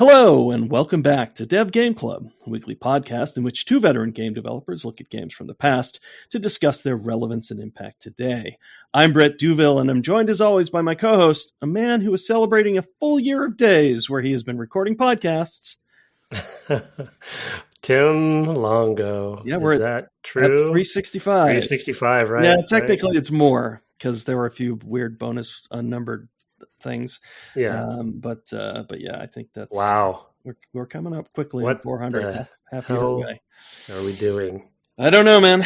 Hello, and welcome back to Dev Game Club, a weekly podcast in which two veteran game developers look at games from the past to discuss their relevance and impact today. I'm Brett Duville, and I'm joined as always by my co-host, a man who is celebrating a full year of days where he has been recording podcasts. Tim Longo. Yeah, we're is that true? 365. 365, right? Yeah, technically it's more, because there were a few weird bonus unnumbered things. Yeah. But yeah, I think that's wow. We're coming up quickly on 400 half year away. Are we doing? I don't know, man.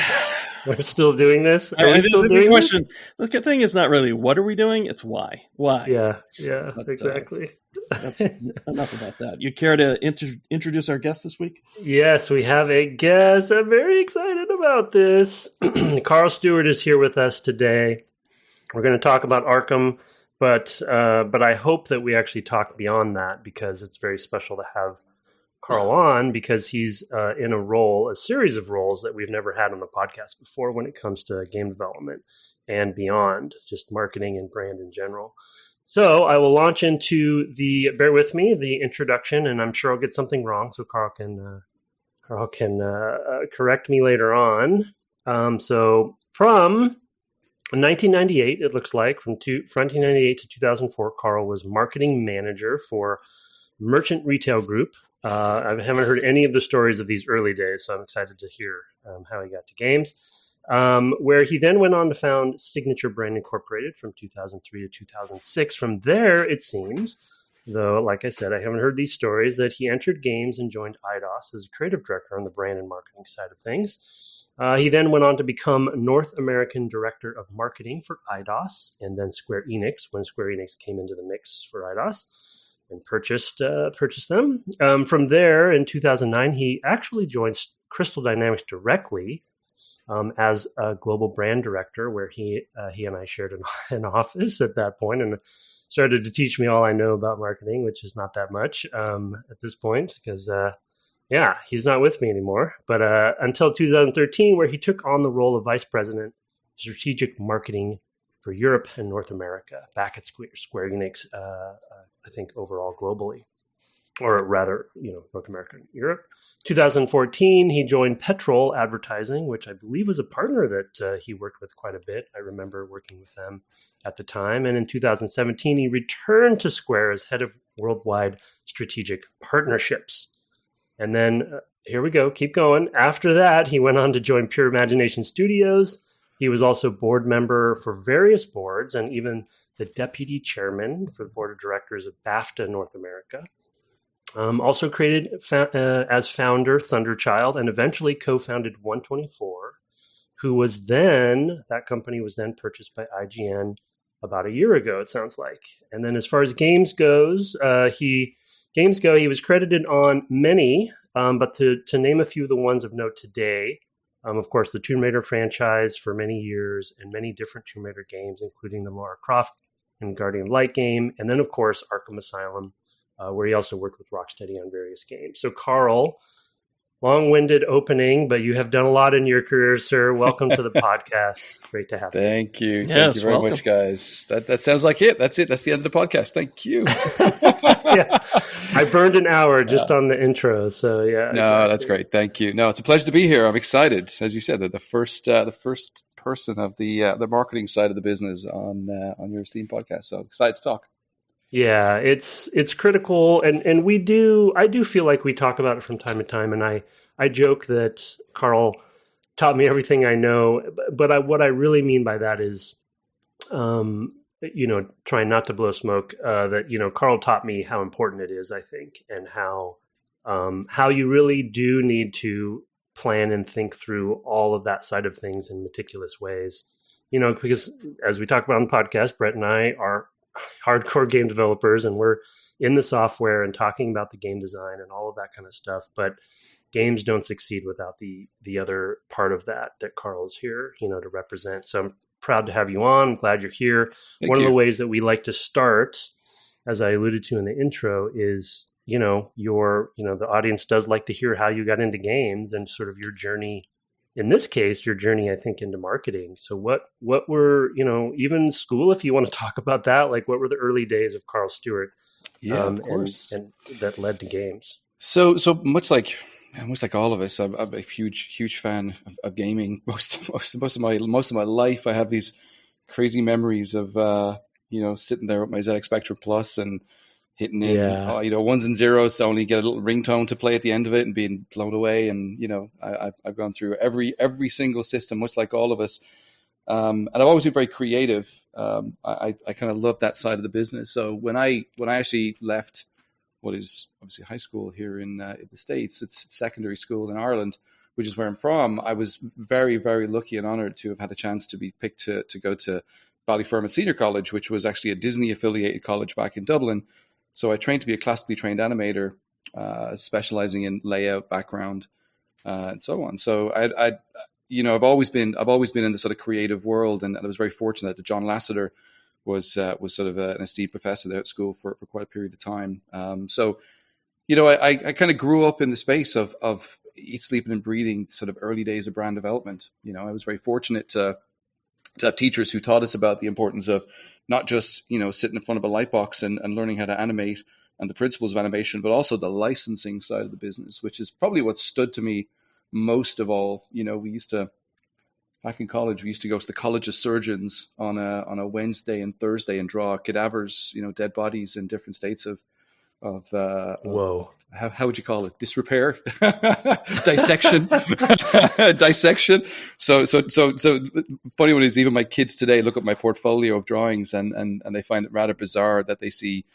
We're still doing this? Are we still doing this? The thing is not really what are we doing, it's why. Why? Yeah, but, exactly. That's enough about that. You care to introduce our guest this week? Yes, we have a guest. I'm very excited about this. Karl Stewart is here with us today. We're going to talk about Arkham, but I hope that we actually talk beyond that, because it's very special to have Karl on, because he's in a series of roles that we've never had on the podcast before when it comes to game development and beyond, just marketing and brand in general. So I will launch into bear with me, the introduction, and I'm sure I'll get something wrong, so Karl can correct me later on. So from 1998, it looks like, from 1998 to 2004, Karl was marketing manager for Merchant Retail Group. I haven't heard any of the stories of these early days, so I'm excited to hear how he got to games. Where he then went on to found Signature Brand Incorporated from 2003 to 2006. From there, it seems, though, like I said, I haven't heard these stories, that he entered games and joined Eidos as a creative director on the brand and marketing side of things. He then went on to become North American Director of Marketing for Eidos and then Square Enix, when Square Enix came into the mix for Eidos and purchased them. From there, in 2009, he actually joined Crystal Dynamics directly as a global brand director, where he and I shared an office at that point, and started to teach me all I know about marketing, which is not that much at this point, because he's not with me anymore. But until 2013, where he took on the role of Vice President, Strategic Marketing for Europe and North America, back at Square Enix, I think overall globally, or rather, North America and Europe. 2014, he joined Petrol Advertising, which I believe was a partner that he worked with quite a bit. I remember working with them at the time. And in 2017, he returned to Square as head of worldwide strategic partnerships. And then, here we go, keep going. After that, he went on to join Pure Imagination Studios. He was also board member for various boards, and even the deputy chairman for the board of directors of BAFTA North America. Also created as founder Thunderchild, and eventually co-founded 124, that company was then purchased by IGN about a year ago, it sounds like. And then as far as games go, he was credited on many, but to name a few of the ones of note today, of course, the Tomb Raider franchise for many years, and many different Tomb Raider games, including the Lara Croft and Guardian of Light game, and then, of course, Arkham Asylum, where he also worked with Rocksteady on various games. So, Karl, long-winded opening, but you have done a lot in your career, sir. Welcome to the podcast. Great to have you. Thank you. Yes, Thank you very welcome. much, guys. That sounds like it. That's it. That's the end of the podcast. Thank you. Yeah. I burned an hour just on the intro, so yeah. No, exactly. That's great. Thank you. No, it's a pleasure to be here. I'm excited, as you said, that the first person of the marketing side of the business on your esteemed podcast. So excited to talk. Yeah, it's critical, and I do feel like we talk about it from time to time, and I joke that Karl taught me everything I know, but what I really mean by that is, trying not to blow smoke, that Karl taught me how important it is, I think, and how you really do need to plan and think through all of that side of things in meticulous ways, because as we talk about on the podcast, Brett and I are hardcore game developers, and we're in the software and talking about the game design and all of that kind of stuff. But games don't succeed without the other part of that Karl's here, to represent. So I'm proud to have you on. I'm glad you're here. One of the ways that we like to start, as I alluded to in the intro, is, the audience does like to hear how you got into games and sort of your journey in this case, your journey, I think, into marketing. So what were, even school, if you want to talk about that, like what were the early days of Karl Stewart? Yeah, of course. And that led to games. So much like all of us, I'm a huge fan of gaming. Most of my life, I have these crazy memories of sitting there with my ZX Spectrum Plus and hitting in ones and zeros to only get a little ringtone to play at the end of it and being blown away. And I've gone through every single system, much like all of us. And I've always been very creative. I kind of love that side of the business. So when I actually left what is obviously high school here in the States, it's secondary school in Ireland, which is where I'm from. I was very, very lucky and honored to have had a chance to be picked to go to Ballyfermot Senior College, which was actually a Disney affiliated college back in Dublin. So I trained to be a classically trained animator, specializing in layout, background, and so on. So I've always been in the sort of creative world, and I was very fortunate that John Lasseter was sort of an esteemed professor there at school for quite a period of time. I kind of grew up in the space of eat, sleeping, and breathing sort of early days of brand development. I was very fortunate to have teachers who taught us about the importance of not just sitting in front of a light box and learning how to animate and the principles of animation, but also the licensing side of the business, which is probably what stood to me most of all. Back in college, we used to go to the College of Surgeons on a Wednesday and Thursday and draw cadavers, dead bodies in different states of whoa. How would you call it? Disrepair, dissection, dissection. So funny one is even my kids today look at my portfolio of drawings and they find it rather bizarre that they see,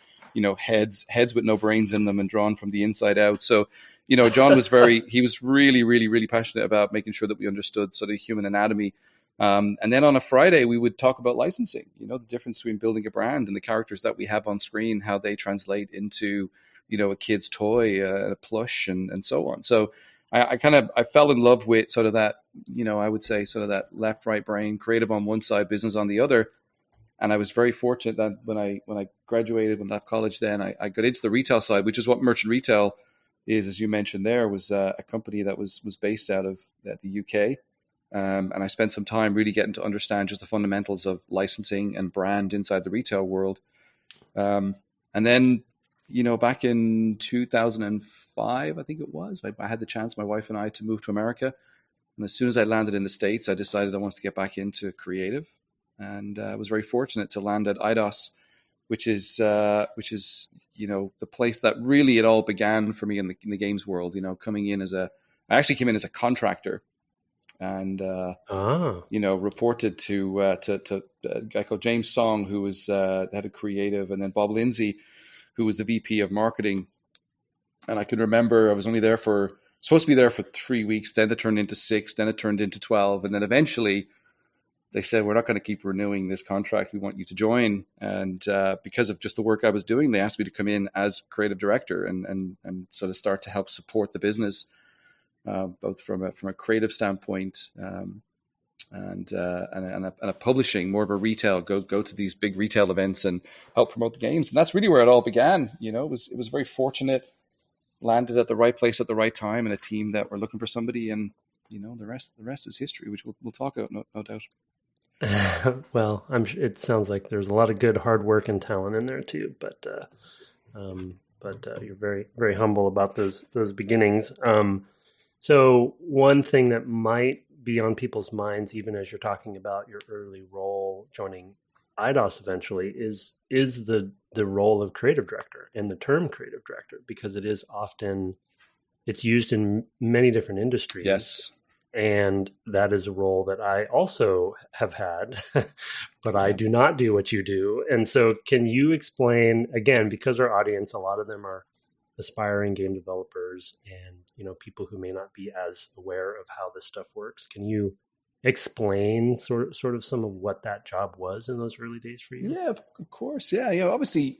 heads with no brains in them and drawn from the inside out. So, John was he was really, really, really passionate about making sure that we understood sort of human anatomy. And then on a Friday, we would talk about licensing, the difference between building a brand and the characters that we have on screen, how they translate into, a kid's toy, a plush and so on. So I fell in love with sort of that, I would say sort of that left, right brain, creative on one side, business on the other. And I was very fortunate that when I graduated and left college, then I got into the retail side, which is what merchant retail is, as you mentioned there, was a company that was based out of the UK. And I spent some time really getting to understand just the fundamentals of licensing and brand inside the retail world. And then, back in 2005, I think it was, I had the chance, my wife and I, to move to America. And as soon as I landed in the States, I decided I wanted to get back into creative. And I was very fortunate to land at Eidos, which is the place that really it all began for me in the games world. Coming in I actually came in as a contractor, and reported to a guy called James Song, who was the head of creative, and then Bob Lindsay, who was the VP of marketing. And I can remember I was only supposed to be there for 3 weeks, then it turned into 6, then it turned into 12, and then eventually they said, we're not going to keep renewing this contract. We want you to join. And because of just the work I was doing, they asked me to come in as creative director and sort of start to help support the business, both from a creative standpoint and a publishing, more of a retail, go to these big retail events and help promote the games. And that's really where it all began. It was very fortunate, landed at the right place at the right time, and a team that were looking for somebody. And the rest is history, which we'll talk about, no doubt. Well, it sounds like there's a lot of good hard work and talent in there too, but you're very, very humble about those beginnings. So one thing that might be on people's minds, even as you're talking about your early role joining Eidos eventually, is the role of creative director and the term creative director, because it's used in many different industries. Yes. And that is a role that I also have had, but I do not do what you do. And so can you explain, again, because our audience, a lot of them are aspiring game developers and, people who may not be as aware of how this stuff works. Can you explain sort of some of what that job was in those early days for you? Yeah, of course. Yeah. Obviously,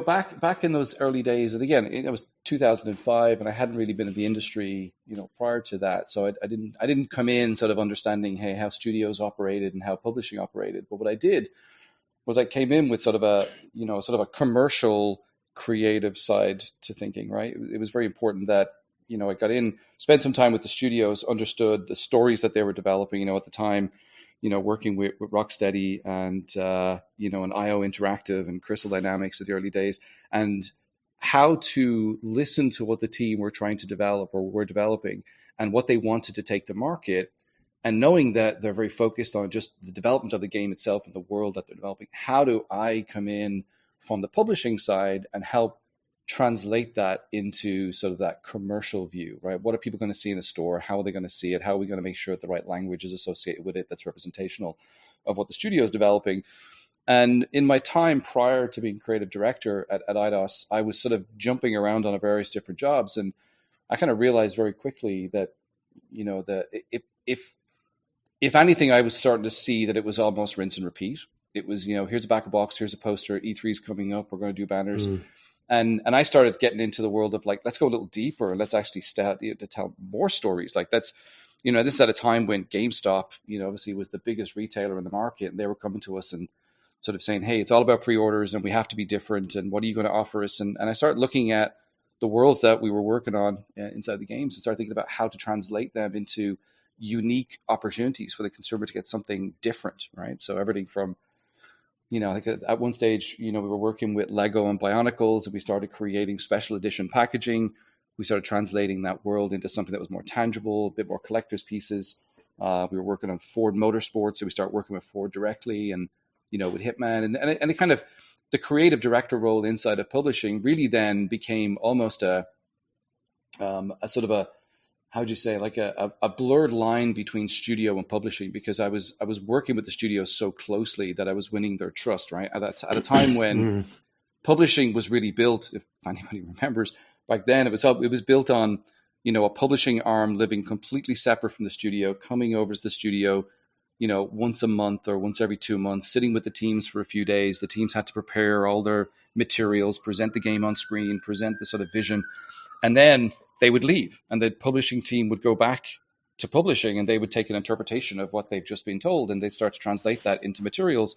back in those early days, and again, it was 2005, and I hadn't really been in the industry, prior to that. So I didn't come in sort of understanding, hey, how studios operated and how publishing operated. But what I did was I came in with sort of a commercial creative side to thinking, right? It was very important that, I got in, spent some time with the studios, understood the stories that they were developing, at the time, working with Rocksteady and, and IO Interactive and Crystal Dynamics at the early days, and how to listen to what the team were trying to develop or were developing and what they wanted to take to market. And knowing that they're very focused on just the development of the game itself and the world that they're developing, how do I come in from the publishing side and help translate that into sort of that commercial view, right? What are people going to see in the store? How are they going to see it? How are we going to make sure that the right language is associated with it that's representational of what the studio is developing? And in my time prior to being creative director at Eidos, I was sort of jumping around on various different jobs. And I kind of realized very quickly that, that if anything, I was starting to see that it was almost rinse and repeat. It was, here's a back of box, here's a poster, E3 is coming up, we're going to do banners. And I started getting into the world of like, let's go a little deeper and let's actually start to tell more stories. Like that's, this is at a time when GameStop, obviously was the biggest retailer in the market, and they were coming to us and sort of saying, hey, it's all about pre-orders and we have to be different. And what are you going to offer us? And I started looking at the worlds that we were working on inside the games and started thinking about how to translate them into unique opportunities for the consumer to get something different, right? So everything from, like at one stage, we were working with Lego and Bionicles, and we started creating special edition packaging. We started translating that world into something that was more tangible, a bit more collector's pieces. We were working on Ford Motorsports, so we started working with Ford directly, and with Hitman, and it kind of, the creative director role inside of publishing really then became almost a sort of a, how would you say, like a blurred line between studio and publishing, because I was working with the studios so closely that I was winning their trust, right? At a time when publishing was really built, if anybody remembers, back then it was built on, a publishing arm living completely separate from the studio, coming over to the studio, once a month or once every 2 months, sitting with the teams for a few days. The teams had to prepare all their materials, present the game on screen, present the sort of vision, and then they would leave, and the publishing team would go back to publishing, and they would take an interpretation of what they've just been told, and they'd start to translate that into materials.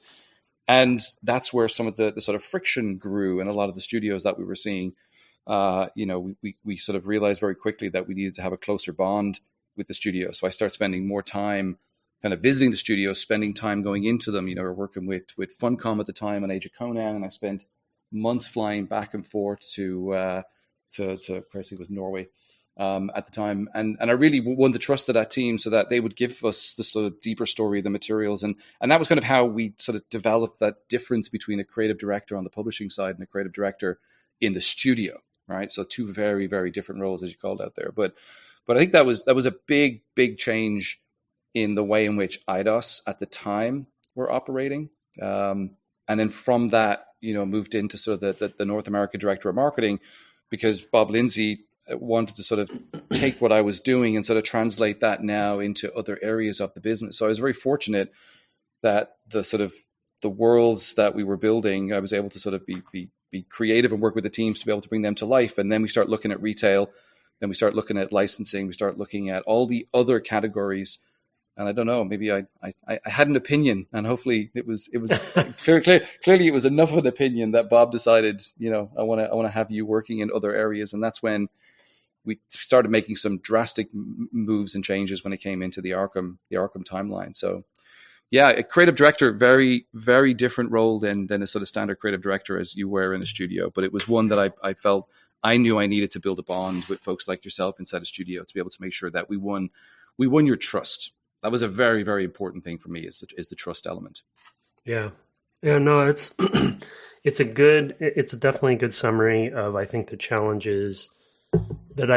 And that's where some of the sort of friction grew in a lot of the studios that we were seeing. We sort of realized very quickly that we needed to have a closer bond with the studio. So I started spending more time kind of visiting the studios, spending time going into them. We're working with Funcom at the time on Age of Conan, and I spent months flying back and forth to Presley was Norway at the time, and I really won the trust of that team so that they would give us the sort of deeper story of the materials, and that was kind of how we sort of developed that difference between a creative director on the publishing side and a creative director in the studio, right? So two very, very different roles, as you called out there, but I think that was a big change in the way in which Eidos at the time were operating, and then from that, moved into sort of the North America director of marketing, because Bob Lindsay wanted to sort of take what I was doing and sort of translate that now into other areas of the business. So I was very fortunate that the worlds that we were building, I was able to sort of be creative and work with the teams to be able to bring them to life. And then we start looking at retail, then we start looking at licensing, we start looking at all the other categories. And I don't know, maybe I had an opinion, and hopefully it was clearly it was enough of an opinion that Bob decided, I want to have you working in other areas, and that's when we started making some drastic moves and changes when it came into the Arkham timeline. So, yeah, a creative director, very, very different role than a sort of standard creative director as you were in a studio, but it was one that I felt I knew I needed to build a bond with folks like yourself inside a studio to be able to make sure that we won your trust. That was a very, very important thing for me, is the trust element. Yeah. No, it's definitely a good summary of, I think, the challenges that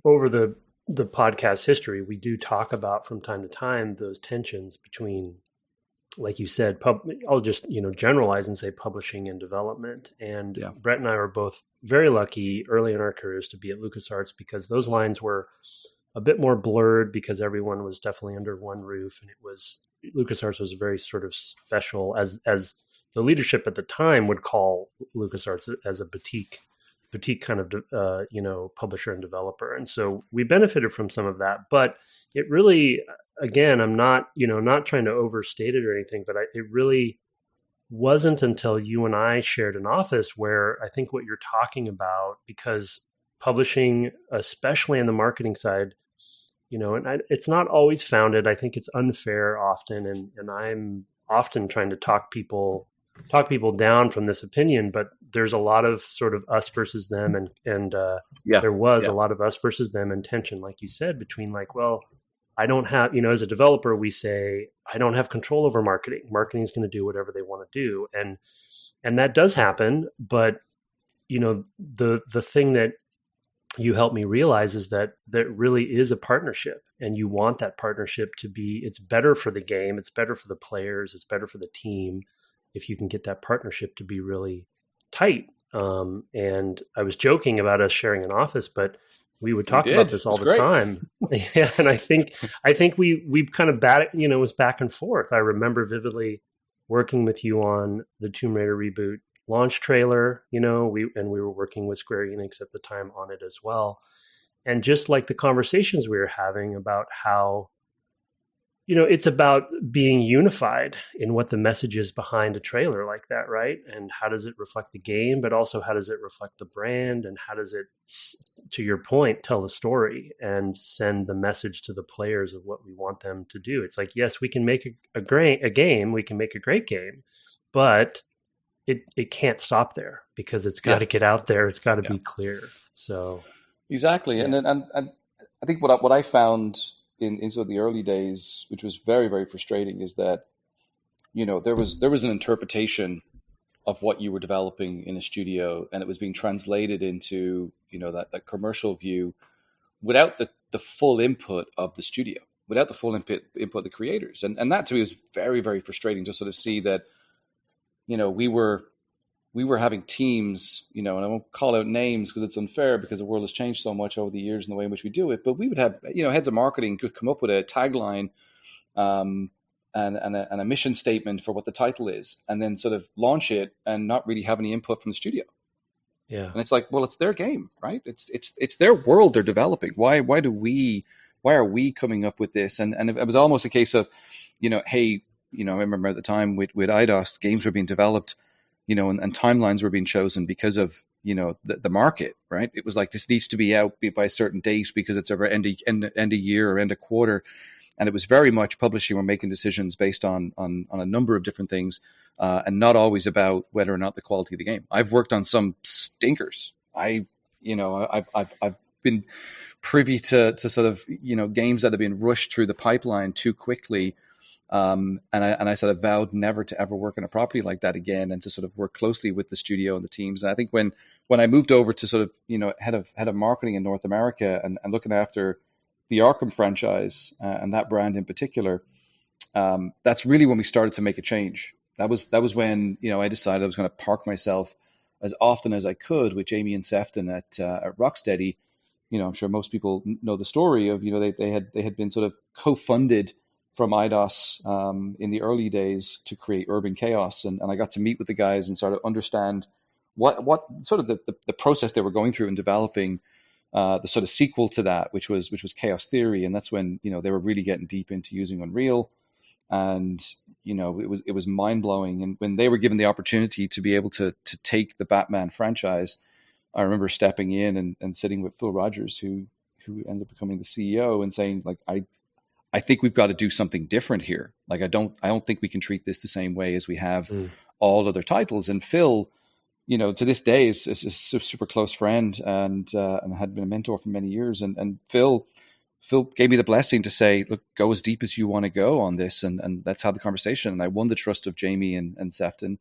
over the podcast history, we do talk about from time to time, those tensions between, like you said, I'll just, generalize and say publishing and development. And yeah. Brett and I were both very lucky early in our careers to be at LucasArts, because those lines were a bit more blurred, because everyone was definitely under one roof, and LucasArts was very sort of special, as the leadership at the time would call LucasArts, as a boutique kind of publisher and developer. And so we benefited from some of that, but it really, again, I'm not trying to overstate it or anything, but it really wasn't until you and I shared an office where I think what you're talking about, because publishing, especially in the marketing side, and it's not always founded. I think it's unfair often, and I'm often trying to talk people down from this opinion, but there's a lot of sort of us versus them, and there was a lot of us versus them and tension, like you said, between like, well, I don't have, as a developer, we say, I don't have control over marketing. Marketing is going to do whatever they want to do. And that does happen. But, the thing that you helped me realize is that there really is a partnership, and you want that partnership to be, it's better for the game. It's better for the players. It's better for the team if you can get that partnership to be really tight. And I was joking about us sharing an office, but we would talk about this all the time. Yeah, and I think we kind of it was back and forth. I remember vividly working with you on the Tomb Raider reboot launch trailer. We were working with Square Enix at the time on it as well. And just like the conversations we were having about how, it's about being unified in what the message is behind a trailer like that, right? And how does it reflect the game, but also how does it reflect the brand, and how does it, to your point, tell the story and send the message to the players of what we want them to do? It's like, yes, we can make a game, we can make a great game, but it can't stop there, because it's got to get out there. It's got to be clear. So exactly, and I think what I found in sort of the early days, which was very, very frustrating, is that, there was an interpretation of what you were developing in a studio, and it was being translated into, that commercial view without the full input of the studio, without the full input of the creators. And that to me was very, very frustrating to sort of see that, we were having teams, and I won't call out names because it's unfair, because the world has changed so much over the years in the way in which we do it. But we would have, heads of marketing could come up with a tagline and a mission statement for what the title is, and then sort of launch it and not really have any input from the studio. Yeah. And it's like, well, it's their game, right? It's their world they're developing. Why are we coming up with this? And it was almost a case of, hey, I remember at the time with Eidos, games were being developed, and timelines were being chosen because of, the market, right? It was like, this needs to be out by a certain date because it's over end of year or end of quarter. And it was very much publishing were making decisions based on a number of different things, and not always about whether or not the quality of the game. I've worked on some stinkers. I've been privy to sort of, games that have been rushed through the pipeline too quickly. And I sort of vowed never to ever work on a property like that again, and to sort of work closely with the studio and the teams. And I think when I moved over to sort of, head of marketing in North America and looking after the Arkham franchise and that brand in particular, that's really when we started to make a change. That was when, I decided I was going to park myself as often as I could with Jamie and Sefton at Rocksteady. I'm sure most people know the story of, they had been sort of co-funded from Eidos in the early days to create Urban Chaos. And I got to meet with the guys and sort of understand what sort of the process they were going through in developing the sort of sequel to that, which was Chaos Theory. And that's when, they were really getting deep into using Unreal. And, it was mind blowing. And when they were given the opportunity to be able to take the Batman franchise, I remember stepping in and sitting with Phil Rogers, who ended up becoming the CEO, and saying, like, I think we've got to do something different here. Like, I don't think we can treat this the same way as we have all other titles. And Phil, to this day is a super close friend and had been a mentor for many years. And Phil gave me the blessing to say, look, go as deep as you want to go on this. And let's have the conversation. And I won the trust of Jamie and Sefton,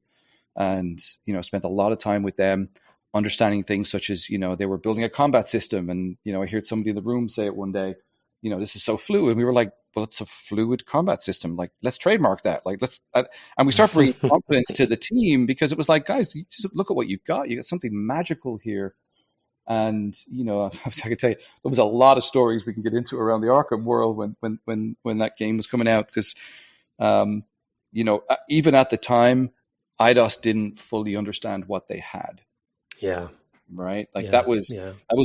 and, spent a lot of time with them understanding things such as, they were building a combat system. And, I heard somebody in the room say it one day, this is so fluid. And we were like, well, it's a fluid combat system. Like, let's trademark that. Like, and we start bringing confidence to the team, because it was like, guys, you just look at what you've got. You got something magical here. And, I can tell you, there was a lot of stories we can get into around the Arkham world when that game was coming out. Because, even at the time, Eidos didn't fully understand what they had. Yeah. Right. Like that was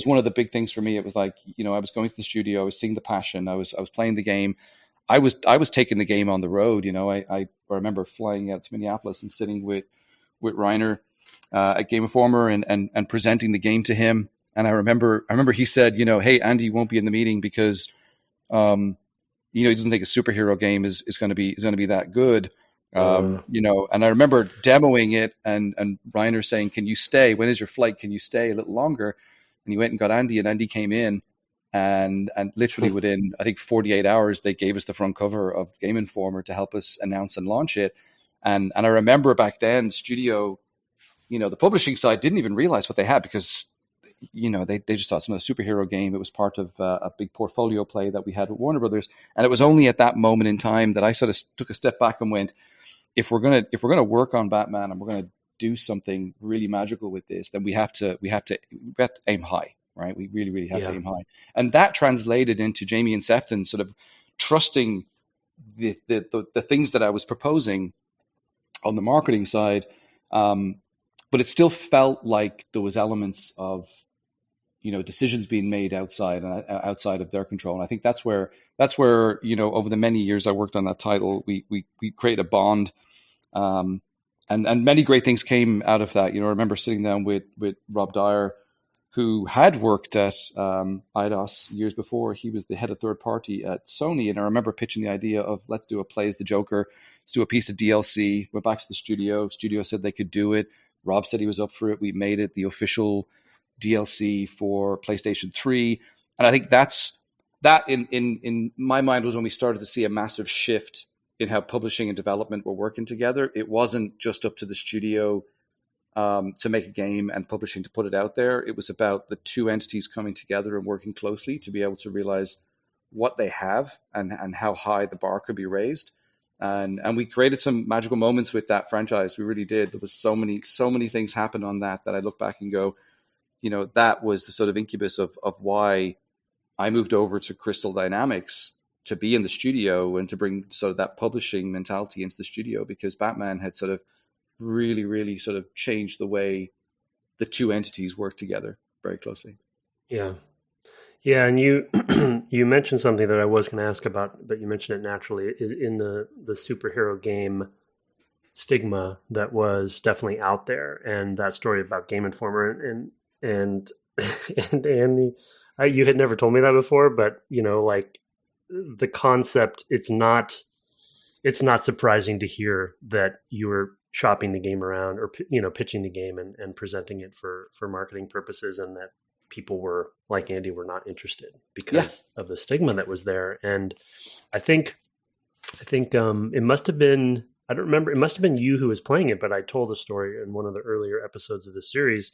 one of the big things for me. It was like, I was going to the studio, I was seeing the passion, I was playing the game. I was taking the game on the road. I remember flying out to Minneapolis and sitting with Reiner at Game Informer and presenting the game to him. And I remember he said, hey, Andy won't be in the meeting because, he doesn't think a superhero game is going to be that good. And I remember demoing it and Reiner saying, can you stay? When is your flight? Can you stay a little longer? And he went and got Andy, and Andy came in and literally within, I think 48 hours, they gave us the front cover of Game Informer to help us announce and launch it. And I remember back then studio, the publishing side didn't even realize what they had because, they just thought it's another superhero game. It was part of a big portfolio play that we had with Warner Brothers. And it was only at that moment in time that I sort of took a step back and went, if we're gonna work on Batman and we're gonna do something really magical with this, then we have to aim high, right? We really, really have to aim high. And that translated into Jamie and Sefton sort of trusting the things that I was proposing on the marketing side. But it still felt like there was elements of, decisions being made outside of their control. And I think that's where, over the many years I worked on that title, we created a bond. And many great things came out of that. I remember sitting down with Rob Dyer, who had worked at Eidos years before. He was the head of third party at Sony. And I remember pitching the idea of, let's do a Play as the Joker. Let's do a piece of DLC. Went back to the studio. Studio said they could do it. Rob said he was up for it. We made it the official DLC for PlayStation 3. And I think that in my mind was when we started to see a massive shift in how publishing and development were working together. It wasn't just up to the studio to make a game and publishing to put it out there. It was about the two entities coming together and working closely to be able to realize what they have and how high the bar could be raised. And we created some magical moments with that franchise. We really did. There was so many things happened on that I look back and go, that was the sort of incubus of why I moved over to Crystal Dynamics to be in the studio and to bring sort of that publishing mentality into the studio, because Batman had sort of really, really sort of changed the way the two entities work together very closely. Yeah. Yeah, and you you mentioned something that I was going to ask about, but you mentioned it naturally, is in the superhero game stigma that was definitely out there, and that story about Game Informer and Andy, you had never told me that before, but like the concept, it's not surprising to hear that you were shopping the game around or pitching the game and presenting it for marketing purposes, and that people were like Andy were not interested because of the stigma that was there. And I think it must have been, I don't remember, it must have been you who was playing it, but I told a story in one of the earlier episodes of the series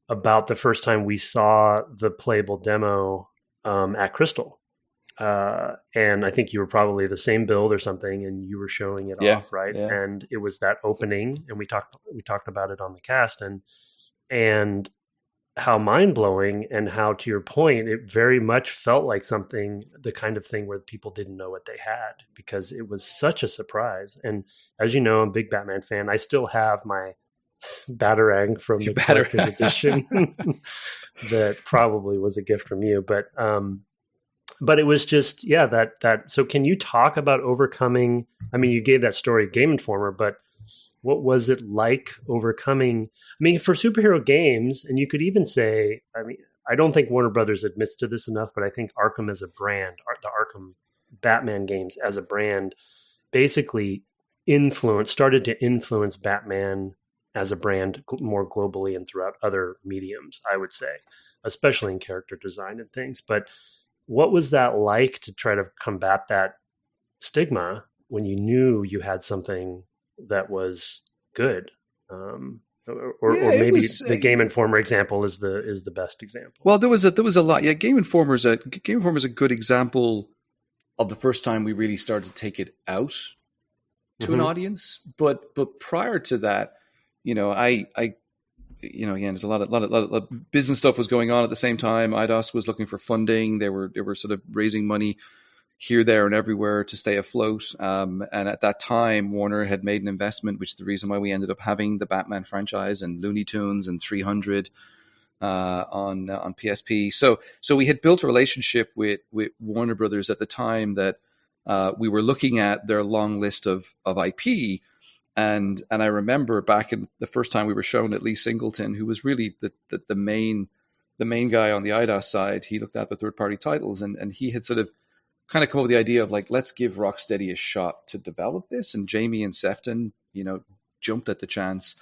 about the first time we saw the playable demo at Crystal. And I think you were probably the same build or something, and you were showing it off, right? Yeah. And it was that opening, and we talked about it on the cast, and how mind-blowing, and how, to your point, it very much felt like the kind of thing where people didn't know what they had, because it was such a surprise. And as you know, I'm a big Batman fan. I still have my Batarang from the collector's edition that probably was a gift from you, but it was just, that. So can you talk about overcoming, I mean, you gave that story, Game Informer, but what was it like overcoming, I mean, for superhero games, and you could even say, I mean, I don't think Warner Brothers admits to this enough, but I think Arkham as a brand, the Arkham Batman games as a brand, basically started to influence Batman as a brand more globally and throughout other mediums, I would say, especially in character design and things. But what was that like to try to combat that stigma when you knew you had something that was good? Or maybe the Game Informer example is the best example. Well, there was a lot. Yeah, Game Informer is a good example of the first time we really started to take it out to an audience. But prior to that, I again, there's a lot of business stuff was going on at the same time. Eidos was looking for funding. They were sort of raising money here, there, and everywhere to stay afloat. And at that time, Warner had made an investment, which is the reason why we ended up having the Batman franchise and Looney Tunes and 300 on PSP. So we had built a relationship with Warner Brothers at the time that we were looking at their long list of IP. And I remember back in the first time we were shown at Lee Singleton, who was really the main the main guy on the Eidos side, he looked at the third-party titles, and he had sort of kind of come up with the idea of like, let's give Rocksteady a shot to develop this. And Jamie and Sefton, jumped at the chance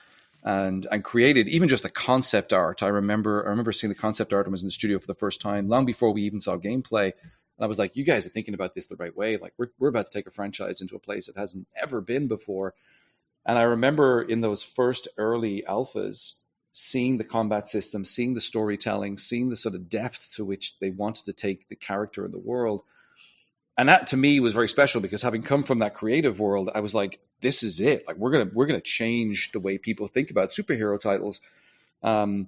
and created even just the concept art. I remember seeing the concept art. I was in the studio for the first time, long before we even saw gameplay. And I was like, you guys are thinking about this the right way. Like we're about to take a franchise into a place it hasn't ever been before. And I remember in those first early alphas, seeing the combat system, seeing the storytelling, seeing the sort of depth to which they wanted to take the character in the world. And that to me was very special, because having come from that creative world, I was like, this is it. Like we're gonna change the way people think about superhero titles. And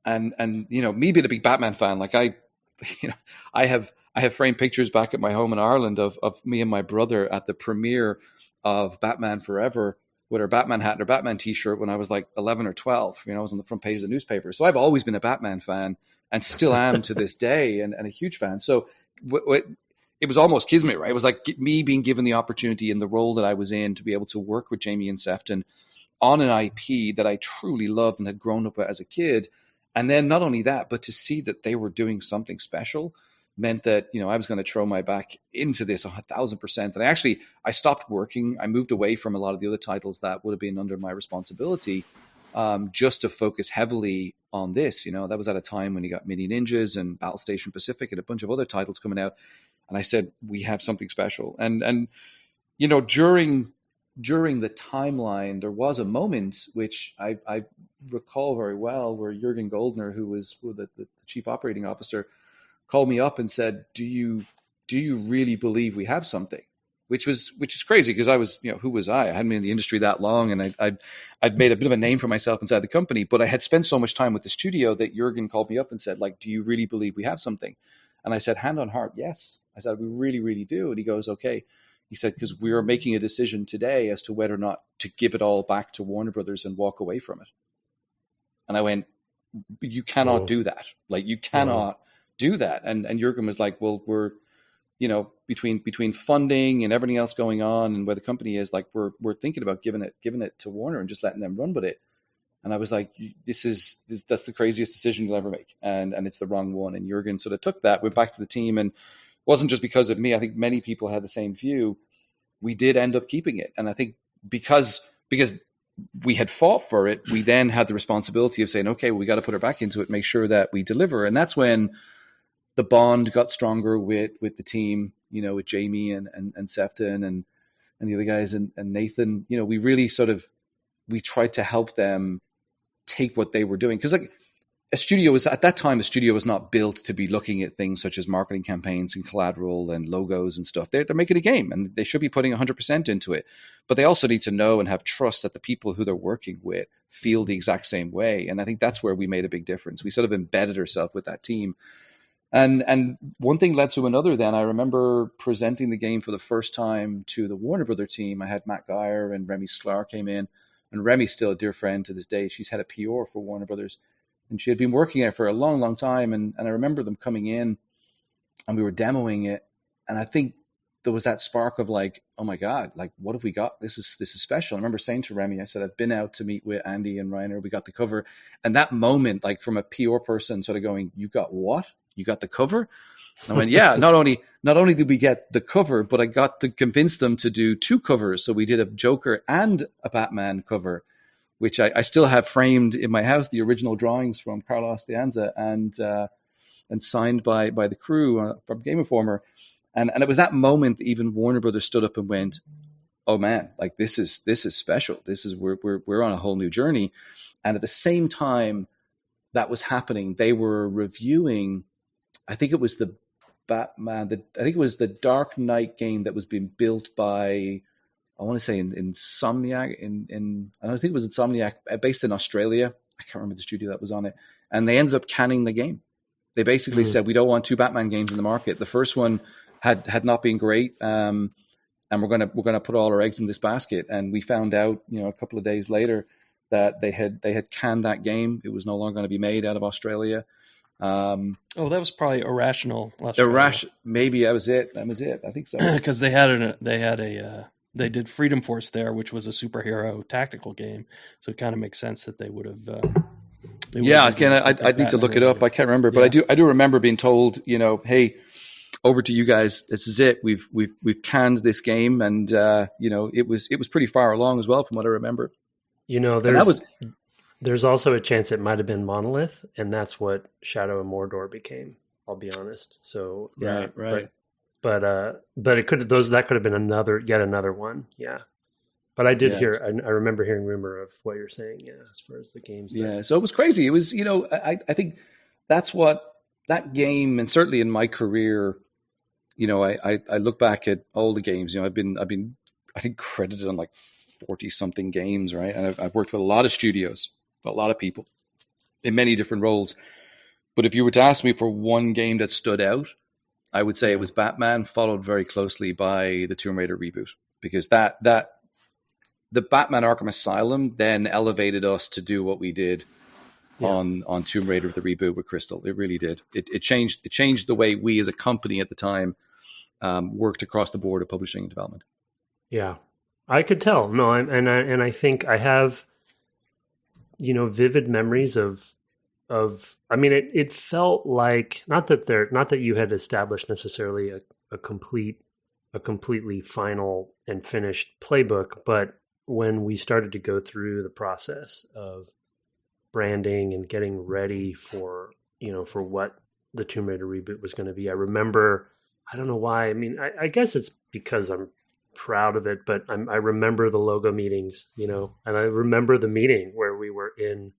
me being a big Batman fan, like I have framed pictures back at my home in Ireland of me and my brother at the premiere of Batman Forever with our Batman hat and our Batman t-shirt when I was like 11 or 12. I was on the front page of the newspaper. So I've always been a Batman fan and still am to this day, and a huge fan. So it was almost kismet, right? It was like me being given the opportunity in the role that I was in to be able to work with Jamie and Sefton on an IP that I truly loved and had grown up with as a kid. And then not only that, but to see that they were doing something special meant that, I was going to throw my back into this 1,000%. And I stopped working. I moved away from a lot of the other titles that would have been under my responsibility, just to focus heavily on this. That was at a time when you got Mini Ninjas and Battle Station Pacific and a bunch of other titles coming out. And I said, we have something special. And during the timeline, there was a moment which I recall very well, where Jürgen Goldner, who was the chief operating officer, called me up and said, do you really believe we have something? Which is crazy, because I was, who was I? I hadn't been in the industry that long, and I'd made a bit of a name for myself inside the company, but I had spent so much time with the studio that Jürgen called me up and said, like, do you really believe we have something? And I said, hand on heart, yes. I said, we really, really do. And he goes, okay. He said, because we are making a decision today as to whether or not to give it all back to Warner Brothers and walk away from it. And I went, you cannot do that. Like, you cannot do that. And Jürgen was like, well, we're, between funding and everything else going on and where the company is, like, we're thinking about giving it to Warner and just letting them run with it. And I was like, that's the craziest decision you'll ever make. And it's the wrong one. And Jürgen sort of took that, went back to the team, and it wasn't just because of me. I think many people had the same view. We did end up keeping it. And I think because we had fought for it, we then had the responsibility of saying, okay, well, we got to put our back into it, make sure that we deliver. And that's when the bond got stronger with the team, with Jamie and Sefton and the other guys and Nathan. We really we tried to help them take what they were doing. Because like at that time, a studio was not built to be looking at things such as marketing campaigns and collateral and logos and stuff. They're making a game, and they should be putting 100% into it. But they also need to know and have trust that the people who they're working with feel the exact same way. And I think that's where we made a big difference. We sort of embedded ourselves with that team. And one thing led to another then. I remember presenting the game for the first time to the Warner Brother team. I had Matt Geyer and Remy Sklar came in. And Remy's still a dear friend to this day. She's head of PR for Warner Brothers. And she had been working there for a long, long time. And I remember them coming in and we were demoing it. And I think there was that spark of like, oh my God, like, what have we got? This is special. I remember saying to Remy, I said, I've been out to meet with Andy and Reiner. We got the cover. And that moment, like from a PR person sort of going, you got what? You got the cover? I went, yeah, not only did we get the cover, but I got to convince them to do two covers. So we did a Joker and a Batman cover, which I still have framed in my house, the original drawings from Karl Stewart and signed by the crew from Game Informer. And it was that moment that even Warner Brothers stood up and went, oh man, like this is special. This is we're on a whole new journey. And at the same time that was happening, they were reviewing, I think it was the Batman, I think it was the Dark Knight game that was being built by, I want to say Insomniac, I don't think it was Insomniac, based in Australia. I can't remember the studio that was on it. And they ended up canning the game. They basically said, we don't want two Batman games in the market. The first one had not been great, and we're gonna put all our eggs in this basket. And we found out, a couple of days later that they had canned that game. It was no longer going to be made out of Australia. That was probably Irrational. Maybe that was it. I think so. Because they did Freedom Force there, which was a superhero tactical game. So it kind of makes sense that they would have Yeah, again, I'd need to look it up. I can't remember, but I do remember being told, hey, over to you guys. This is it. We've canned this game, and it was pretty far along as well, from what I remember. There's also a chance it might have been Monolith, and that's what Shadow of Mordor became. I'll be honest. So yeah, right. But it could have been yet another one. Yeah. But I did hear. I remember hearing rumor of what you're saying. Yeah, as far as the games. Yeah, so it was crazy. It was, I think that's what that game, and certainly in my career, I look back at all the games. I've been I think credited on like 40 something games, right? And I've worked with a lot of studios, a lot of people in many different roles. But if you were to ask me for one game that stood out, I would say it was Batman, followed very closely by the Tomb Raider reboot, because the Batman Arkham Asylum then elevated us to do what we did on Tomb Raider, the reboot with Crystal. It really did. It changed the way we as a company at the time worked across the board of publishing and development. Yeah, I could tell. No, I think I have, vivid memories of. I mean, it felt like not that you had established necessarily a completely final and finished playbook, but when we started to go through the process of branding and getting ready for what the Tomb Raider reboot was going to be, I remember, I don't know why. I mean, I guess it's because I'm proud of it, but I remember the logo meetings, and I remember the meeting where we were in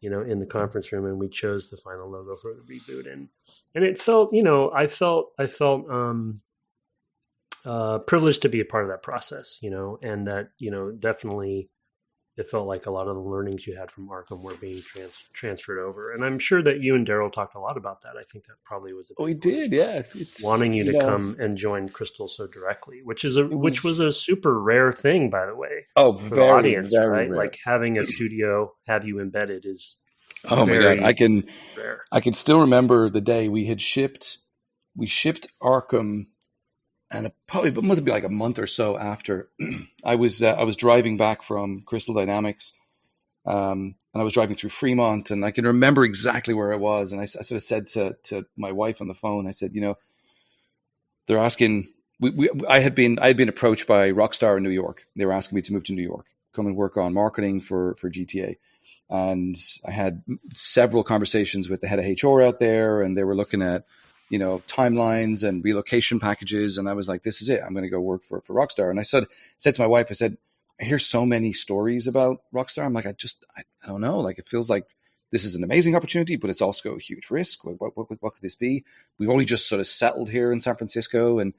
the conference room and we chose the final logo for the reboot. And it felt, I felt privileged to be a part of that process, and that, definitely it felt like a lot of the learnings you had from Arkham were being transferred over. And I'm sure that you and Daryl talked a lot about that. I think that probably was we did, yeah. Wanting you to come and join Crystal so directly, which was a super rare thing, by the way. Oh, for very, the audience, very right? rare. Like having a studio have you embedded is oh my god, rare. I can still remember the day we shipped Arkham. And it must have been like a month or so after. I was driving back from Crystal Dynamics, and I was driving through Fremont, and I can remember exactly where I was. And I sort of said to my wife on the phone, I said, they're asking. I had been approached by Rockstar in New York. They were asking me to move to New York, come and work on marketing for GTA. And I had several conversations with the head of HR out there, and they were looking at timelines and relocation packages. And I was like, this is it. I'm going to go work for Rockstar. And I said to my wife, I hear so many stories about Rockstar. I'm like, I don't know. Like, it feels like this is an amazing opportunity, but it's also a huge risk. What could this be? We've only just sort of settled here in San Francisco. And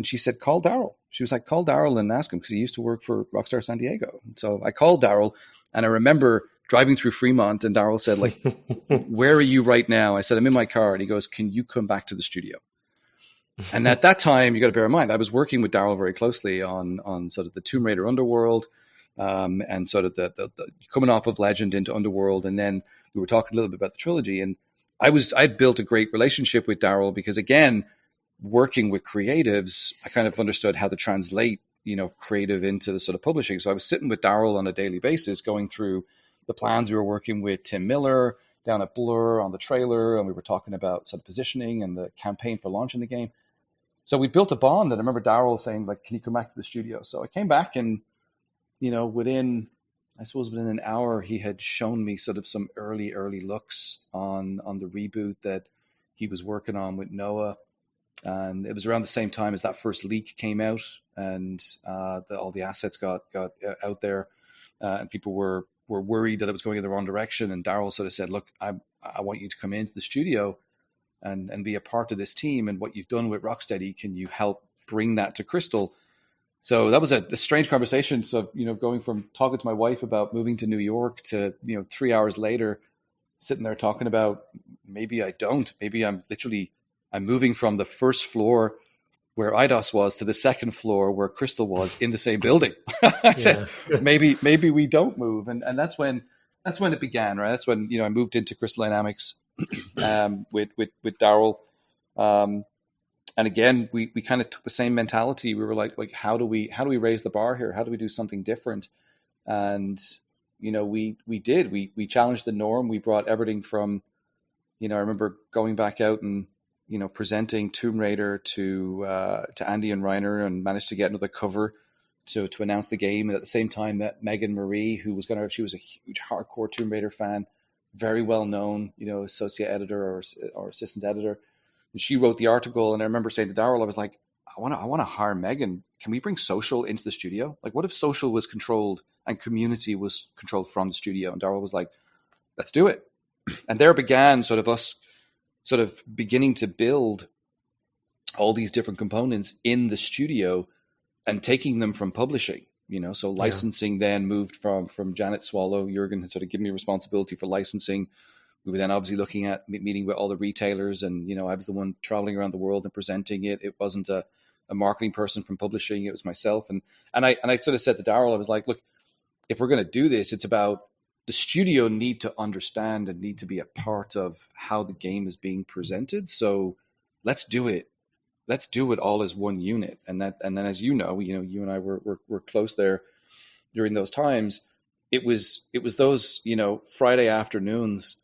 she said, call Daryl. She was like, call Daryl and ask him, because he used to work for Rockstar San Diego. And so I called Daryl, and I remember driving through Fremont, and Daryl said, like, where are you right now? I said, I'm in my car. And he goes, can you come back to the studio? And at that time, you got to bear in mind, I was working with Daryl very closely on sort of the Tomb Raider Underworld, and sort of the coming off of Legend into Underworld. And then we were talking a little bit about the trilogy. And I built a great relationship with Daryl because, again, working with creatives, I kind of understood how to translate, creative into the sort of publishing. So I was sitting with Daryl on a daily basis, going through the plans. We were working with Tim Miller down at Blur on the trailer, and we were talking about sort of positioning and the campaign for launching the game. So we built a bond, and I remember Daryl saying, like, can you come back to the studio? So I came back, and, within an hour, he had shown me sort of some early looks on the reboot that he was working on with Noah. And it was around the same time as that first leak came out, and all the assets got out there, and people were worried that it was going in the wrong direction. And Daryl sort of said, look, I want you to come into the studio and be a part of this team. And what you've done with Rocksteady, can you help bring that to Crystal? So that was a strange conversation. So, going from talking to my wife about moving to New York to, 3 hours later, sitting there talking about maybe I'm moving from the first floor where Eidos was to the second floor where Crystal was in the same building. I said, maybe we don't move. And that's when it began, right? That's when, I moved into Crystal Dynamics with Daryl. And again, we kind of took the same mentality. We were like, how do we raise the bar here? How do we do something different? And we challenged the norm. We brought everything from, I remember going back out and, presenting Tomb Raider to Andy and Reiner, and managed to get another cover to announce the game. And at the same time, met Megan Marie, she was a huge hardcore Tomb Raider fan, very well known, associate editor or assistant editor. And she wrote the article. And I remember saying to Darryl, I was like, I want to hire Megan. Can we bring social into the studio? Like, what if social was controlled and community was controlled from the studio? And Darryl was like, let's do it. And there began sort of us sort of beginning to build all these different components in the studio and taking them from publishing, so licensing then moved from Janet Swallow. Jürgen had sort of given me responsibility for licensing. We were then obviously looking at meeting with all the retailers, and, I was the one traveling around the world and presenting it. It wasn't a marketing person from publishing. It was myself. And I sort of said to Darryl, I was like, look, if we're going to do this, it's about the studio need to understand and need to be a part of how the game is being presented. So let's do it. Let's do it all as one unit. And then, as you and I were close there during those times. It was those, Friday afternoons,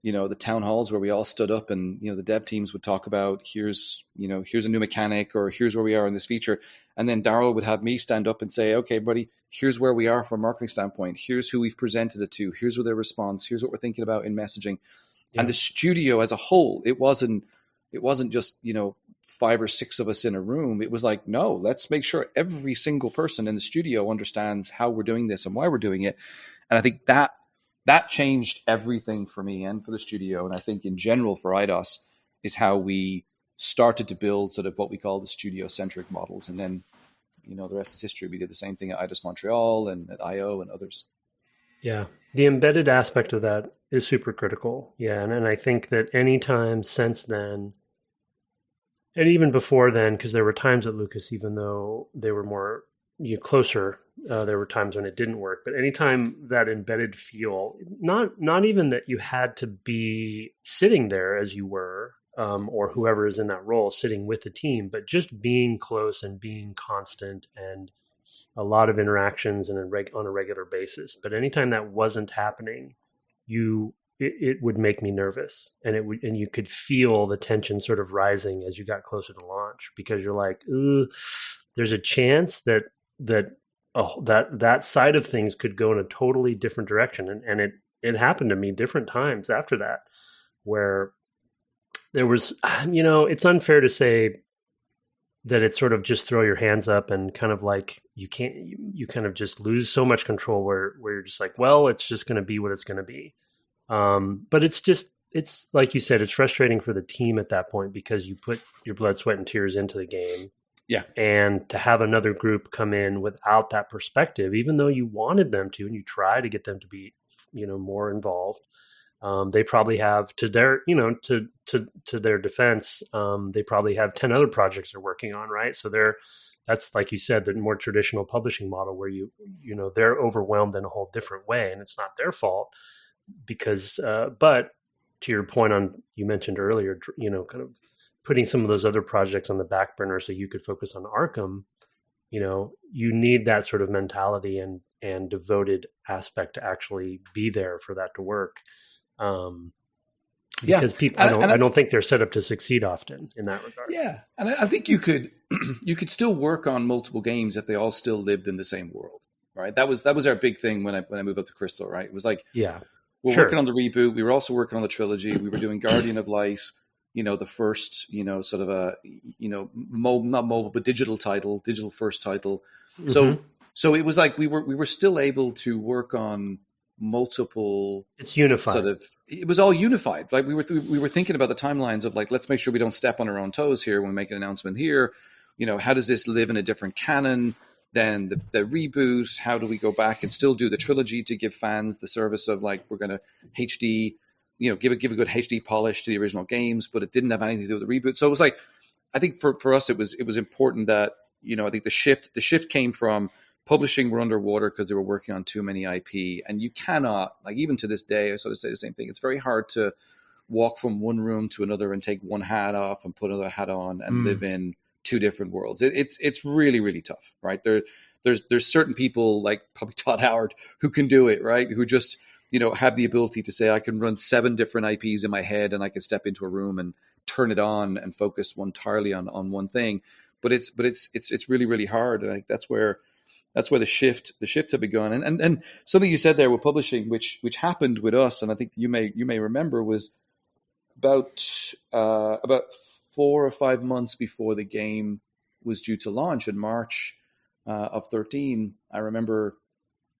the town halls where we all stood up and, the dev teams would talk about, here's a new mechanic, or here's where we are in this feature. And then Darryl would have me stand up and say, okay, buddy, here's where we are from a marketing standpoint. Here's who we've presented it to. Here's what their response. Here's what we're thinking about in messaging. Yeah. And the studio as a whole, it wasn't just, 5 or 6 of us in a room. It was like, no, let's make sure every single person in the studio understands how we're doing this and why we're doing it. And I think that changed everything for me and for the studio. And I think in general for Eidos is how we started to build sort of what we call the studio-centric models. And then, the rest is history. We did the same thing at Eidos Montreal and at IO and others. Yeah. The embedded aspect of that is super critical. Yeah. And I think that any time since then, and even before then, because there were times at Lucas, even though they were more closer, there were times when it didn't work. But anytime that embedded feel, not even that you had to be sitting there as you were, or whoever is in that role sitting with the team, but just being close and being constant and a lot of interactions and on a regular basis. But anytime that wasn't happening, it would make me nervous, and you could feel the tension sort of rising as you got closer to launch, because you're like, there's a chance that side of things could go in a totally different direction. And it happened to me different times after that, where there was, it's unfair to say that it's sort of just throw your hands up and kind of like, you kind of just lose so much control where you're just like, well, it's just going to be what it's going to be. But it's like you said, it's frustrating for the team at that point, because you put your blood, sweat, and tears into the game. Yeah. And to have another group come in without that perspective, even though you wanted them to, and you try to get them to be, more involved, they probably have, to their, to their defense, they probably have 10 other projects they're working on. Right. So that's, like you said, the more traditional publishing model where they're overwhelmed in a whole different way, and it's not their fault. Because, but to your point you mentioned earlier, kind of putting some of those other projects on the back burner so you could focus on Arkham, you need that sort of mentality and devoted aspect to actually be there for that to work. Because people, I don't think they're set up to succeed often in that regard. Yeah. And I think you could still work on multiple games if they all still lived in the same world, right? That was our big thing when I moved up to Crystal, right? It was like, we're working on the reboot. We were also working on the trilogy. We were doing Guardian of Light, the first, sort of a, not mobile, but digital first title. Mm-hmm. So it was like we were still able to work on multiple. It's unified. It was all unified. Like we were thinking about the timelines of like, let's make sure we don't step on our own toes here when we make an announcement here. How does this live in a different canon than the reboot? How do we go back and still do the trilogy to give fans the service of like, we're going to HD, give a good HD polish to the original games, but it didn't have anything to do with the reboot. So it was like, I think for us, it was important that, I think the shift came from publishing were underwater because they were working on too many IP. And you cannot, like, even to this day, I sort of say the same thing. It's very hard to walk from one room to another and take one hat off and put another hat on and live in two different worlds. It's really, really tough, right? there's certain people like probably Todd Howard who can do it, right? Who just, have the ability to say, I can run 7 different IPs in my head and I can step into a room and turn it on and focus entirely on one thing. But it's really, really hard. And I think that's where the shift have begun. And something you said there with publishing, which happened with us, and I think you may remember, was about 4 or 5 months before the game was due to launch in March of 13. I remember,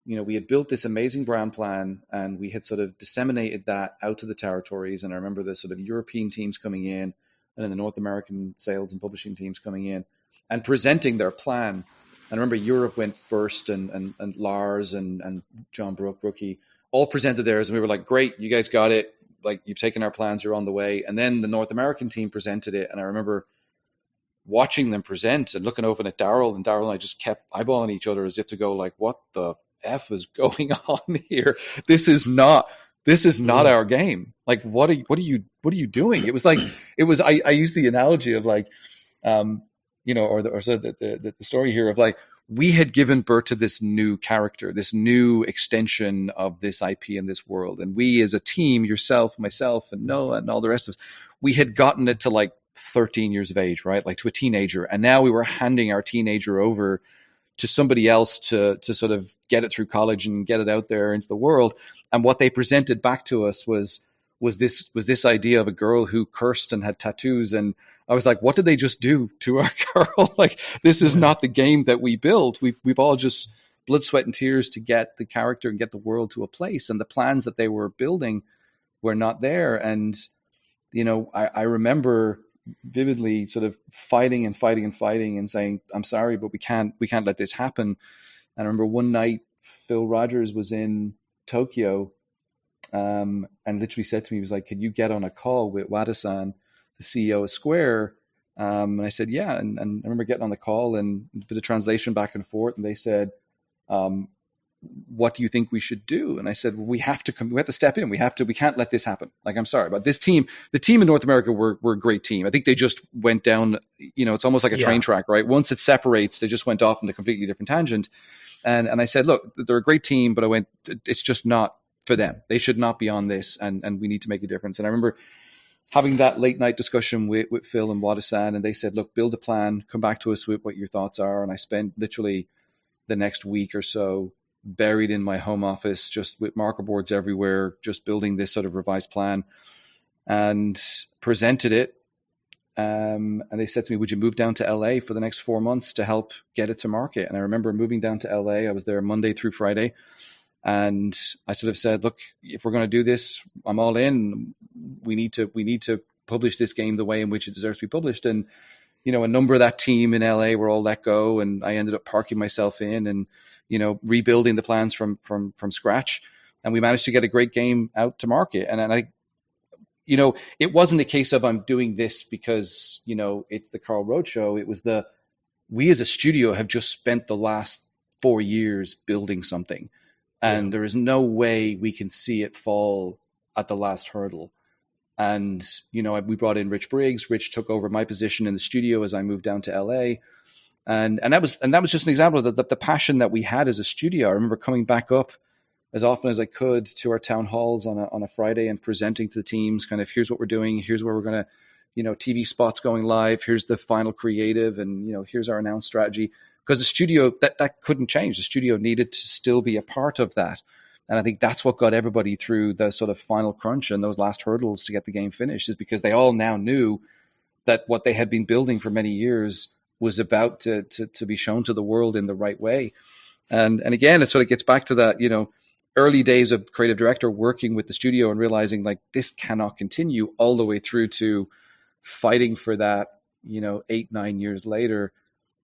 we had built this amazing brand plan and we had sort of disseminated that out to the territories. And I remember the sort of European teams coming in and then the North American sales and publishing teams coming in and presenting their plan. And I remember Europe went first and Lars and John Brookie all presented theirs. And we were like, great, you guys got it. Like, you've taken our plans, you're on the way. And then the North American team presented it. And I remember watching them present and looking over at Daryl, and Daryl and I just kept eyeballing each other as if to go like, what the F is going on here? This is not our game. Like, what are you doing? It was like, I used the analogy of like, or the story here of like, we had given birth to this new character, this new extension of this IP in this world. And we as a team, yourself, myself, and Noah, and all the rest of us, we had gotten it to like 13 years of age, right? Like to a teenager. And now we were handing our teenager over to somebody else to sort of get it through college and get it out there into the world. And what they presented back to us was this idea of a girl who cursed and had tattoos. And I was like, what did they just do to our girl? Like, this is not the game that we built. We've all just blood, sweat, and tears to get the character and get the world to a place. And the plans that they were building were not there. And, I remember vividly sort of fighting and saying, I'm sorry, but we can't let this happen. And I remember one night Phil Rogers was in Tokyo and literally said to me, he was like, could you get on a call with Wada-san, the CEO of Square? And I said, yeah. And I remember getting on the call and a bit of translation back and forth. And they said, what do you think we should do? And I said, well, we have to step in. We can't let this happen. Like, I'm sorry, but this team, the team in North America were a great team. I think they just went down, it's almost like a train track, right? Once it separates, they just went off in a completely different tangent. And I said, look, they're a great team, but I went, it's just not for them. They should not be on this, and we need to make a difference. And I remember having that late night discussion with Phil and Wada-san, and they said, look, build a plan, come back to us with what your thoughts are. And I spent literally the next week or so buried in my home office, just with marker boards everywhere, just building this sort of revised plan, and presented it. And they said to me, would you move down to LA for the next 4 months to help get it to market? And I remember moving down to LA. I was there Monday through Friday. And I sort of said, look, if we're going to do this, I'm all in. We need to publish this game the way in which it deserves to be published. And, a number of that team in LA were all let go. And I ended up parking myself in and, rebuilding the plans from scratch. And we managed to get a great game out to market. And I, it wasn't a case of I'm doing this because, it's the Karl Roadshow. It was we as a studio have just spent the last 4 years building something. And there is no way we can see it fall at the last hurdle. And, we brought in Rich Briggs. Rich took over my position in the studio as I moved down to LA. And that was just an example of the passion that we had as a studio. I remember coming back up as often as I could to our town halls on a Friday and presenting to the teams kind of, here's what we're doing. Here's where we're going to, TV spots going live. Here's the final creative. And, here's our announced strategy. Because the studio, that couldn't change. The studio needed to still be a part of that. And I think that's what got everybody through the sort of final crunch and those last hurdles to get the game finished, is because they all now knew that what they had been building for many years was about to be shown to the world in the right way. And again, it sort of gets back to that, early days of creative director working with the studio and realizing like this cannot continue, all the way through to fighting for that, 8-9 years later.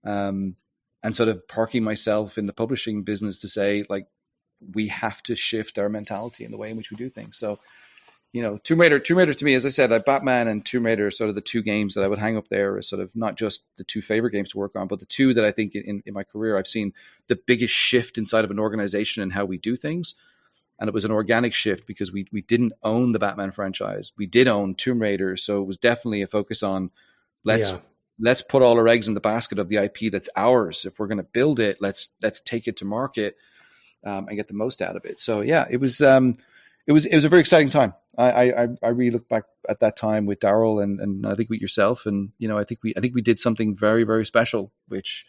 And sort of parking myself in the publishing business to say, like, we have to shift our mentality in the way in which we do things. So, Tomb Raider to me, as I said, Batman and Tomb Raider are sort of the two games that I would hang up there as sort of not just the two favorite games to work on, but the two that I think in my career I've seen the biggest shift inside of an organization and how we do things. And it was an organic shift because we didn't own the Batman franchise. We did own Tomb Raider. So it was definitely a focus on let's let's put all our eggs in the basket of the IP that's ours. If we're going to build it, let's take it to market and get the most out of it. So yeah, it was a very exciting time. I really look back at that time with Daryl and I think with yourself, and I think we did something very, very special, which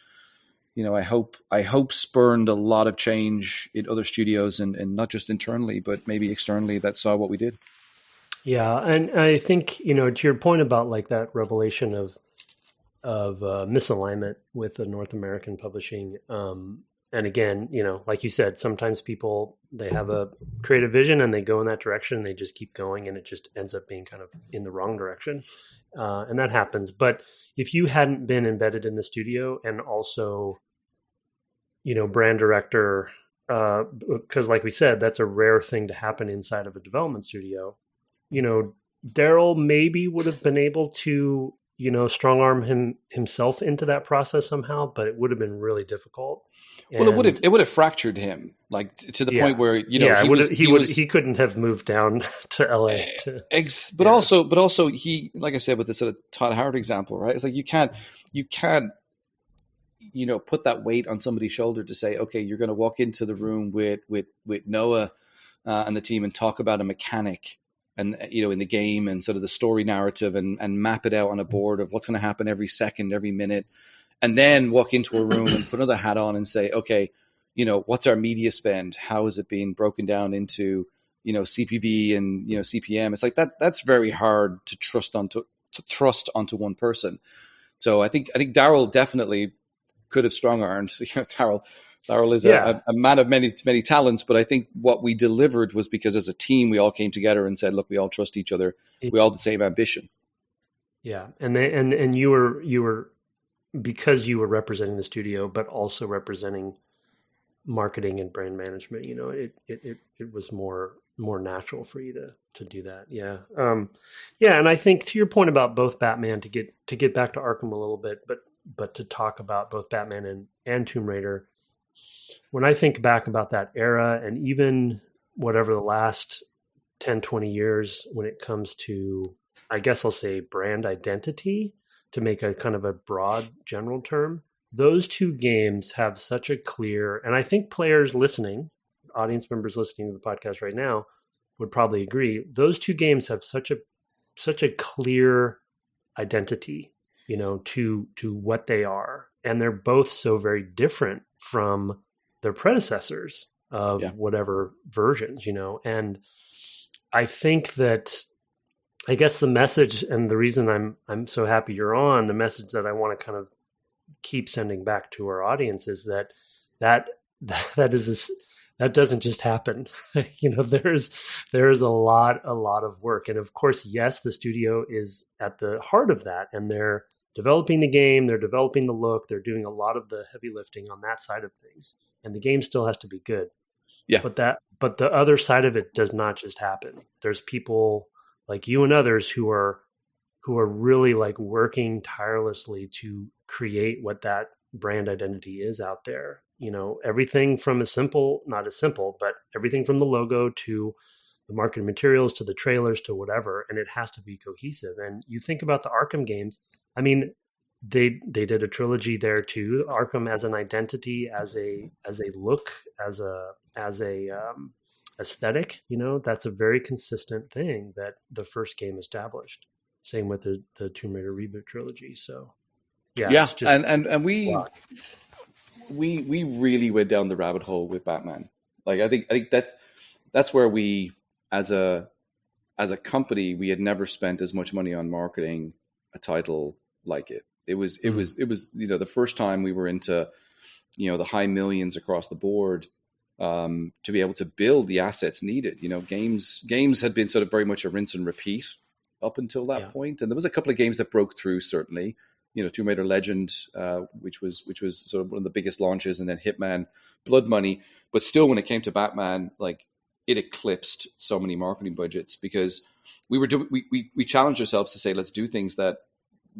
I hope spurned a lot of change in other studios and not just internally, but maybe externally that saw what we did. Yeah, and I think to your point about like that revelation of misalignment with the North American publishing. And again, like you said, sometimes people, they have a creative vision and they go in that direction and they just keep going and it just ends up being kind of in the wrong direction. And that happens. But if you hadn't been embedded in the studio and also, brand director, because like we said, that's a rare thing to happen inside of a development studio, Daryl maybe would have been able to, strong arm himself into that process somehow, but it would have been really difficult. Well, it would have fractured him, like to the point where he couldn't have moved down to LA. Also he, like I said, with the sort of Todd Howard example, right? It's like you can't put that weight on somebody's shoulder to say, okay, you're going to walk into the room with Noah and the team and talk about a mechanic and in the game and sort of the story narrative and map it out on a board of what's going to happen every second, every minute. And then walk into a room and put another hat on and say, okay, what's our media spend? How is it being broken down into, CPV and, CPM? It's like that's very hard to trust onto one person. So I think Daryl definitely could have strong armed. Daryl is a man of many, many talents, but I think what we delivered was because as a team, we all came together and said, look, we all trust each other. We all have the same ambition. Yeah. And you were, because you were representing the studio, but also representing marketing and brand management, it was more natural for you to do that. Yeah. And I think to your point about both Batman, to get back to Arkham a little bit, but to talk about both Batman and Tomb Raider, when I think back about that era and even whatever the last 10, 20 years, when it comes to, I guess I'll say brand identity, to make a kind of a broad general term, those two games have such a clear, and I think players listening, audience members listening to the podcast right now would probably agree, those two games have such a clear identity, to what they are. And they're both so very different from their predecessors of whatever versions, and I think that, I guess the message, and the reason I'm so happy you're on, the message that I want to kind of keep sending back to our audience is that doesn't just happen. There is a lot of work, and of course, yes, the studio is at the heart of that, and they're developing the game, they're developing the look, they're doing a lot of the heavy lifting on that side of things, and the game still has to be good. Yeah, but the other side of it does not just happen. There's people like you and others who are really like working tirelessly to create what that brand identity is out there. Everything from not as simple, but everything from the logo to the marketing materials to the trailers to whatever, and it has to be cohesive. And you think about the Arkham games, I mean, they did a trilogy there too. Arkham as an identity, as a look, as a aesthetic, that's a very consistent thing that the first game established. Same with the Tomb Raider reboot trilogy. So it's just and we really went down the rabbit hole with Batman. Like I think that's where we as a company, we had never spent as much money on marketing a title like it. It was the first time we were into the high millions across the board. To be able to build the assets needed. Games had been sort of very much a rinse and repeat up until that point. And there was a couple of games that broke through, certainly. Tomb Raider Legend, which was sort of one of the biggest launches, and then Hitman, Blood Money. But still, when it came to Batman, like it eclipsed so many marketing budgets because we challenged ourselves to say, let's do things that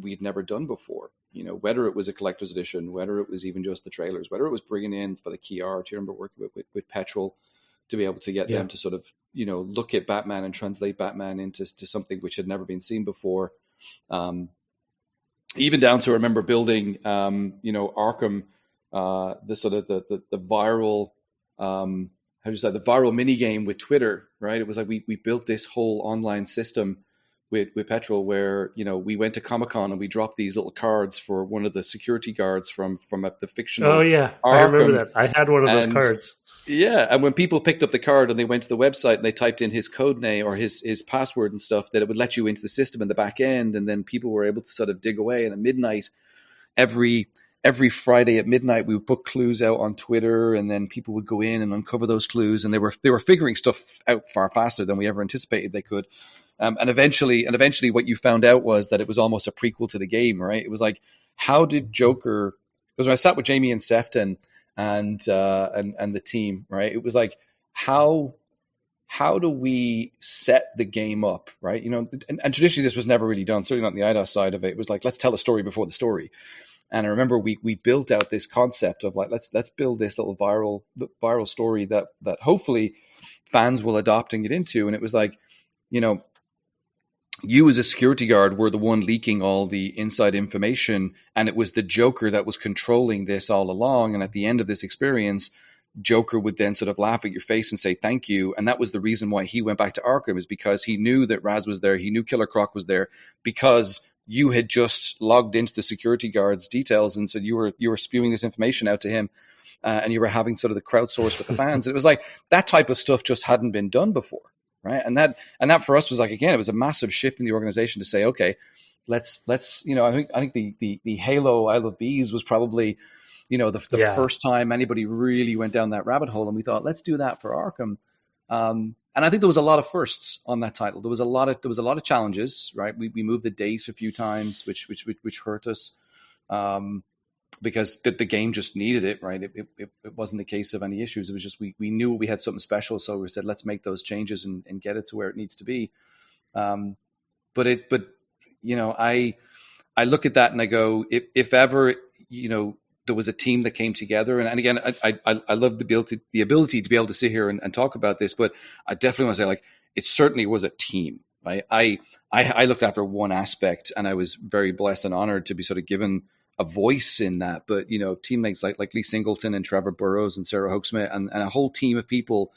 we'd never done before. Whether it was a collector's edition, whether it was even just the trailers, whether it was bringing in for the key art. Do you remember working with Petrol to be able to get them to sort of, look at Batman and translate Batman into something which had never been seen before. even down to, I remember building, Arkham, the sort of the viral, how do you say, the viral mini game with Twitter, right? It was like we built this whole online system with Petrol where, we went to Comic-Con and we dropped these little cards for one of the security guards from the fictional. Oh yeah, Arkham. I remember that. I had one of those cards. Yeah, and when people picked up the card and they went to the website and they typed in his code name or his password and stuff, that it would let you into the system in the back end, and then people were able to sort of dig away. And at midnight, every Friday at midnight, we would put clues out on Twitter, and then people would go in and uncover those clues, and they were figuring stuff out far faster than we ever anticipated they could. And eventually, what you found out was that it was almost a prequel to the game, right? It was like, how did Joker? Because when I sat with Jamie and Sefton and the team, right? It was like, how do we set the game up, right? And traditionally this was never really done, certainly not on the Eidos side of it. It was like, let's tell a story before the story. And I remember we built out this concept of like, let's build this little viral story that hopefully fans will adopt and get into. And it was like, you as a security guard were the one leaking all the inside information, and it was the Joker that was controlling this all along. And at the end of this experience, Joker would then sort of laugh at your face and say thank you. And that was the reason why he went back to Arkham, is because he knew that Raz was there. He knew Killer Croc was there because you had just logged into the security guard's details, and so you were spewing this information out to him, and you were having sort of the crowdsource with the fans. It was like that type of stuff just hadn't been done before. Right. And that for us was like, again, it was a massive shift in the organization to say, okay, let's, I think the Halo I Love Bees was probably, the first time anybody really went down that rabbit hole. And we thought, let's do that for Arkham. And I think there was a lot of firsts on that title. There was a lot of challenges, right? We moved the date a few times, which hurt us. Because the game just needed it, right? It wasn't a case of any issues. It was just we knew we had something special, so we said let's make those changes and get it to where it needs to be. But I look at that and I go, if ever there was a team that came together, and again I love the ability to be able to sit here and talk about this, but I definitely want to say like it certainly was a team. Right? I looked after one aspect, and I was very blessed and honored to be sort of given a voice in that. But teammates like Lee Singleton and Trevor Burrows and Sarah Hoaxsmith and a whole team of people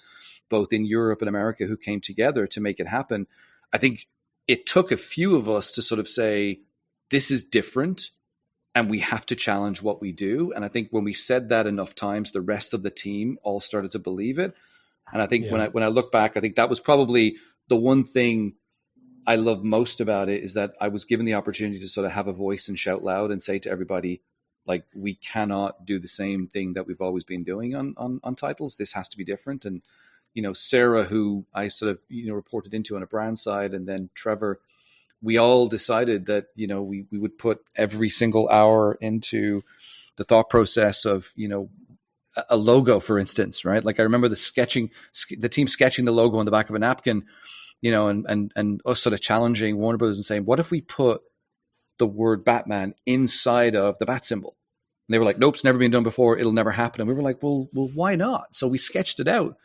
both in Europe and America who came together to make it happen. I think it took a few of us to sort of say, this is different and we have to challenge what we do. And I think when we said that enough times, the rest of the team all started to believe it. And I think when I look back, I think that was probably the one thing I love most about it, is that I was given the opportunity to sort of have a voice and shout loud and say to everybody, like, we cannot do the same thing that we've always been doing on titles. This has to be different. And, Sarah, who I sort of, reported into on a brand side, and then Trevor, we all decided that, we would put every single hour into the thought process of, a logo, for instance, right? Like I remember the team sketching the logo on the back of a napkin, and us sort of challenging Warner Brothers and saying, what if we put the word Batman inside of the bat symbol? And they were like, nope, it's never been done before. It'll never happen. And we were like, well, why not? So we sketched it out.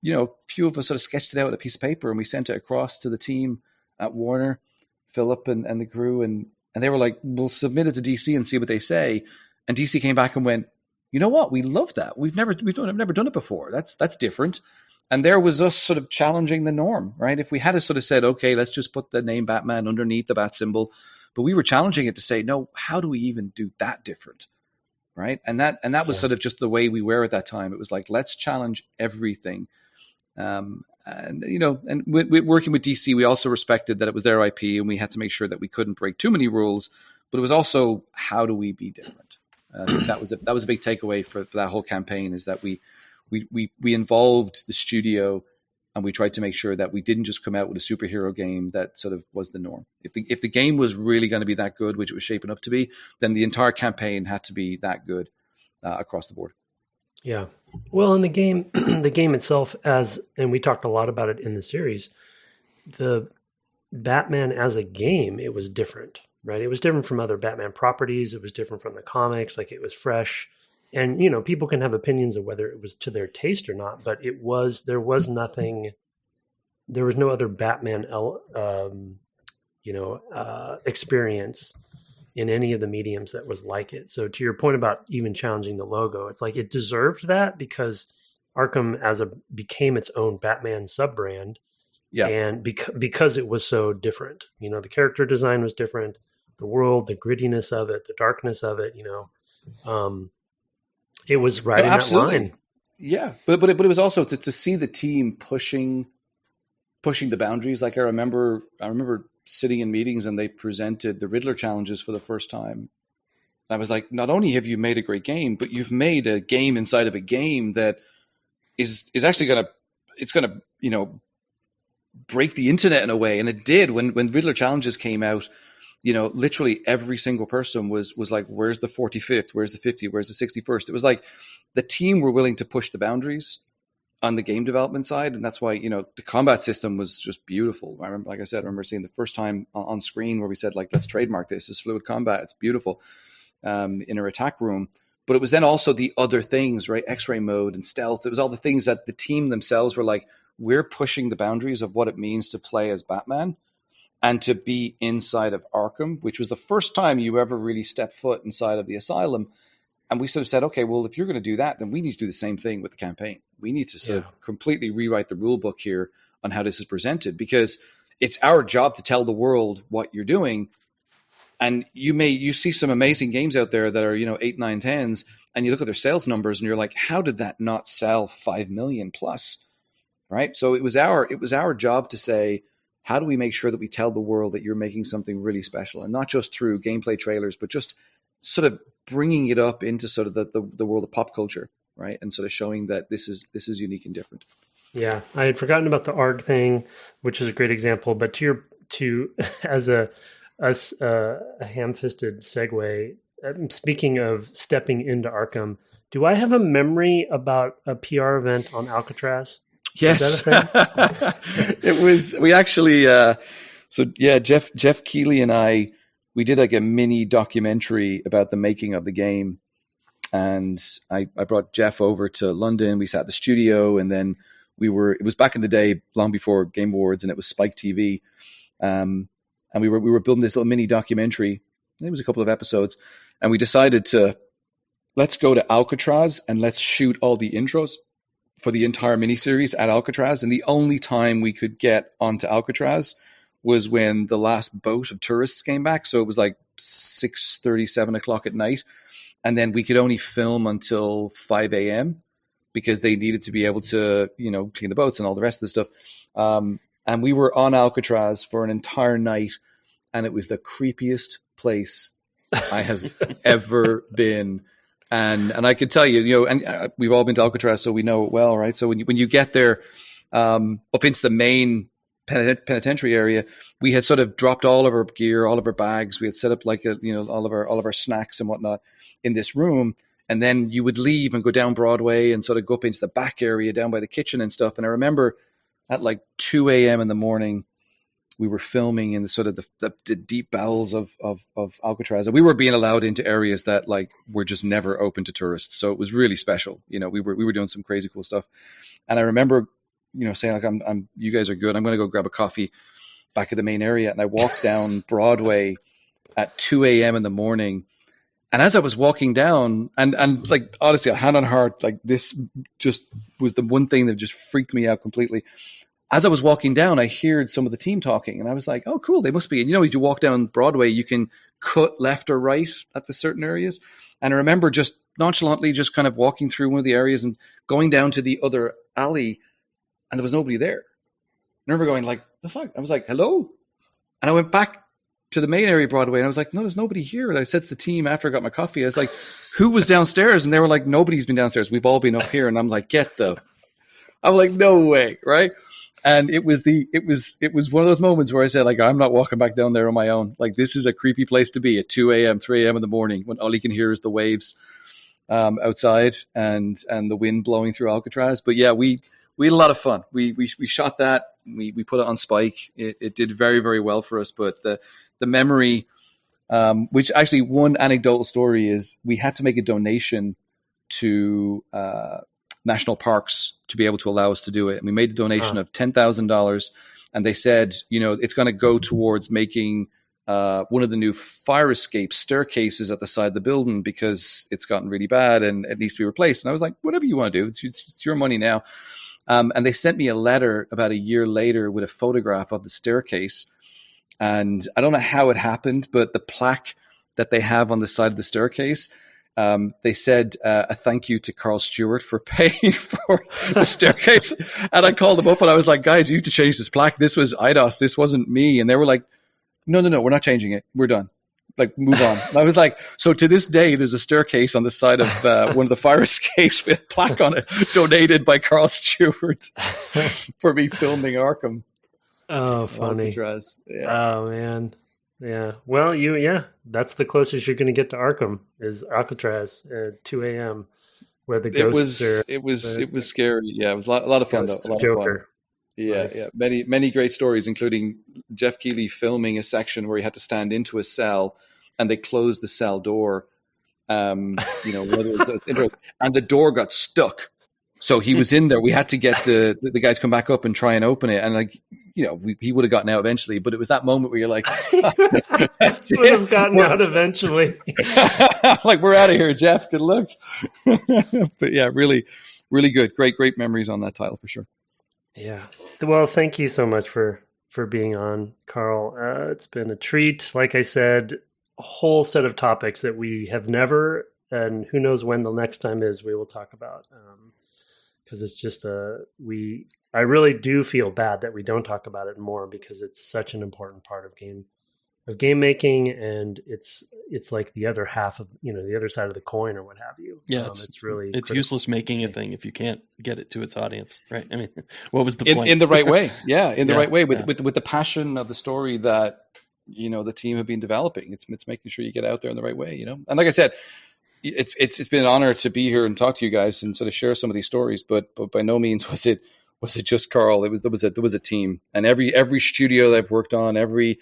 A few of us sort of sketched it out on a piece of paper, and we sent it across to the team at Warner, Philip and the crew. And they were like, we'll submit it to DC and see what they say. And DC came back and went, you know what? We love that. I've never done it before. That's different. And there was us sort of challenging the norm, right? If we had sort of said, okay, let's just put the name Batman underneath the bat symbol, but we were challenging it to say, no, how do we even do that different, right? And that was sort of just the way we were at that time. It was like, let's challenge everything. And working with DC, we also respected that it was their IP, and we had to make sure that we couldn't break too many rules. But it was also, how do we be different? I think that was a big takeaway for that whole campaign, is that we involved the studio, and we tried to make sure that we didn't just come out with a superhero game that sort of was the norm. If the game was really going to be that good, which it was shaping up to be, then the entire campaign had to be that good across the board. Yeah. Well, in the game, the game itself, and we talked a lot about it in the series, the Batman as a game, it was different, right? It was different from other Batman properties. It was different from the comics. Like, it was fresh. And, people can have opinions of whether it was to their taste or not, but there was no other Batman, experience in any of the mediums that was like it. So to your point about even challenging the logo, it's like it deserved that because Arkham became its own Batman sub-brand. Yeah. And because it was so different, the character design was different, the world, the grittiness of it, the darkness of it, it was right in that line. Yeah. But it was also to see the team pushing the boundaries. Like I remember sitting in meetings and they presented the Riddler challenges for the first time. And I was like, not only have you made a great game, but you've made a game inside of a game that is actually going to break the internet in a way. And it did when Riddler challenges came out. Literally every single person was like, where's the 45th? Where's the 50th? Where's the 61st? It was like the team were willing to push the boundaries on the game development side. And that's why, the combat system was just beautiful. I remember seeing the first time on screen where we said, like, let's trademark this as fluid combat. It's beautiful in our attack room. But it was then also the other things, right? X-ray mode and stealth. It was all the things that the team themselves were like, we're pushing the boundaries of what it means to play as Batman and to be inside of Arkham, which was the first time you ever really stepped foot inside of the Asylum. And we sort of said, okay, well, if you're going to do that, then we need to do the same thing with the campaign. We need to sort of completely rewrite the rule book here on how this is presented, because it's our job to tell the world what you're doing. And you see some amazing games out there that are, 8, 9, 10s, and you look at their sales numbers and you're like, how did that not sell 5 million plus? Right. So it was our job to say, how do we make sure that we tell the world that you're making something really special, and not just through gameplay trailers, but just sort of bringing it up into sort of the world of pop culture, right? And sort of showing that this is unique and different. Yeah, I had forgotten about the ARG thing, which is a great example. But as a ham-fisted segue, speaking of stepping into Arkham, do I have a memory about a PR event on Alcatraz? Yes, it was. We actually, Jeff Keighley and I, we did like a mini documentary about the making of the game, and I brought Jeff over to London. We sat at the studio, and then it was back in the day, long before Game Awards, and it was Spike TV, and we were building this little mini documentary. It was a couple of episodes, and we decided let's go to Alcatraz and let's shoot all the intros for the entire miniseries at Alcatraz. And the only time we could get onto Alcatraz was when the last boat of tourists came back. So it was like 6:30, 7 o'clock at night. And then we could only film until 5 a.m. because they needed to be able to, clean the boats and all the rest of the stuff. And we were on Alcatraz for an entire night, and it was the creepiest place I have ever been. And I could tell you, and we've all been to Alcatraz, so we know it well, right? So when you get there, up into the main penitentiary area, we had sort of dropped all of our gear, all of our bags. We had set up like all of our snacks and whatnot in this room, and then you would leave and go down Broadway and sort of go up into the back area down by the kitchen and stuff. And I remember at like 2 a.m. in the morning, we were filming in the sort of the deep bowels of Alcatraz, and we were being allowed into areas that like were just never open to tourists. So it was really special. We were doing some crazy cool stuff. And I remember, saying like, I'm you guys are good. I'm going to go grab a coffee back at the main area. And I walked down Broadway at 2 a.m. in the morning. And as I was walking down, and like, honestly, hand on heart, like this just was the one thing that just freaked me out completely. As I was walking down, I heard some of the team talking, and I was like, oh, cool, they must be. And as you walk down Broadway, you can cut left or right at the certain areas. And I remember just nonchalantly just kind of walking through one of the areas and going down to the other alley, and there was nobody there. I remember going like, the fuck? I was like, hello? And I went back to the main area of Broadway, and I was like, no, there's nobody here. And I said to the team after I got my coffee, I was like, who was downstairs? And they were like, nobody's been downstairs. We've all been up here. And I'm like, I'm like, no way, right? And it was one of those moments where I said, like, I'm not walking back down there on my own. Like, this is a creepy place to be at 2 a.m., 3 a.m. in the morning when all you can hear is the waves outside and the wind blowing through Alcatraz. But yeah, we had a lot of fun. We shot that. We put it on Spike. It did very, very well for us. But the memory, which actually one anecdotal story is, we had to make a donation to national parks to be able to allow us to do it. And we made a donation of $10,000, and they said, it's going to go towards making one of the new fire escape staircases at the side of the building because it's gotten really bad and it needs to be replaced. And I was like, whatever you want to do, it's your money now. And they sent me a letter about a year later with a photograph of the staircase. And I don't know how it happened, but the plaque that they have on the side of the staircase, they said a thank you to Karl Stewart for paying for the staircase. And I called them up and I was like, guys, you need to change this plaque. This was Eidos. This wasn't me. And they were like, no, we're not changing it. We're done. Like, move on. And I was like, so to this day, there's a staircase on the side of one of the fire escapes with a plaque on it, donated by Karl Stewart for me filming Arkham. Oh, funny. Alcatraz. Yeah. Oh, man. Yeah. Well, that's the closest you're going to get to Arkham is Alcatraz at 2 a.m. where the ghosts are. It was scary. Yeah, it was a lot of fun, though. A lot Joker. of fun. Yeah, nice. Yeah. Many great stories, including Jeff Keighley filming a section where he had to stand into a cell and they closed the cell door. And the door got stuck. So he was in there. We had to get the guy to come back up and try and open it. And he would have gotten out eventually, but it was that moment where you're like, would have gotten out eventually. Like, we're out of here, Jeff. Good luck. But yeah, really, really good. Great memories on that title for sure. Yeah. Well, thank you so much for being on, Karl. It's been a treat. Like I said, a whole set of topics that we have never, and who knows when the next time is, we will talk about. Because it's just I really do feel bad that we don't talk about it more because it's such an important part of game making, and it's like the other half of the other side of the coin or what have you. Yeah, it's really useless making a thing if you can't get it to its audience, right? I mean, what was the point? In the right way? Yeah, in the right way with the passion of the story that the team have been developing. It's making sure you get out there in the right way. And like I said, it's been an honor to be here and talk to you guys and sort of share some of these stories. But by no means was it just Karl. There was a team, and every studio that I've worked on, every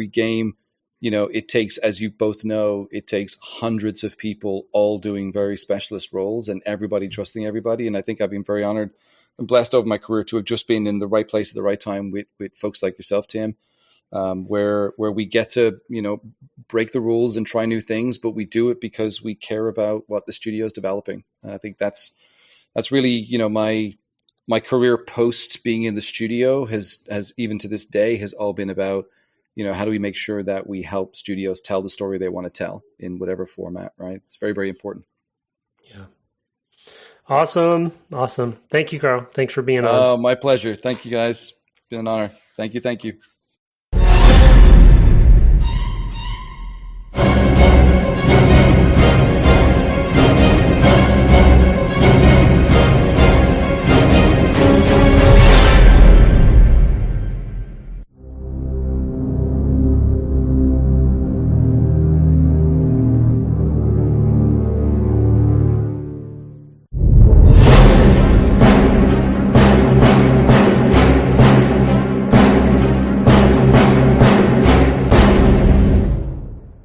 game, it takes, as you both know, it takes hundreds of people all doing very specialist roles and everybody trusting everybody. And I think I've been very honored and blessed over my career to have just been in the right place at the right time with folks like yourself, Tim, where we get to, break the rules and try new things, but we do it because we care about what the studio is developing. And I think that's really, my career post being in the studio has even to this day has all been about, how do we make sure that we help studios tell the story they want to tell in whatever format, right? It's very, very important. Yeah. Awesome. Thank you, Karl. Thanks for being on. Oh, my pleasure. Thank you, guys. It's been an honor. Thank you.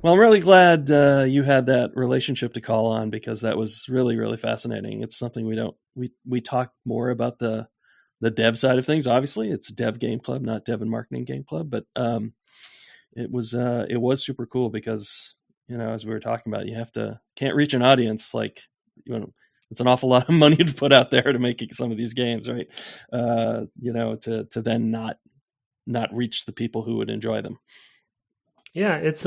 Well, I'm really glad you had that relationship to call on, because that was really, really fascinating. It's something we talk more about the dev side of things. Obviously, it's Dev Game Club, not Dev and Marketing Game Club, but it was super cool because as we were talking about, you can't reach an audience like it's an awful lot of money to put out there to make some of these games, right? To then not reach the people who would enjoy them. Yeah, it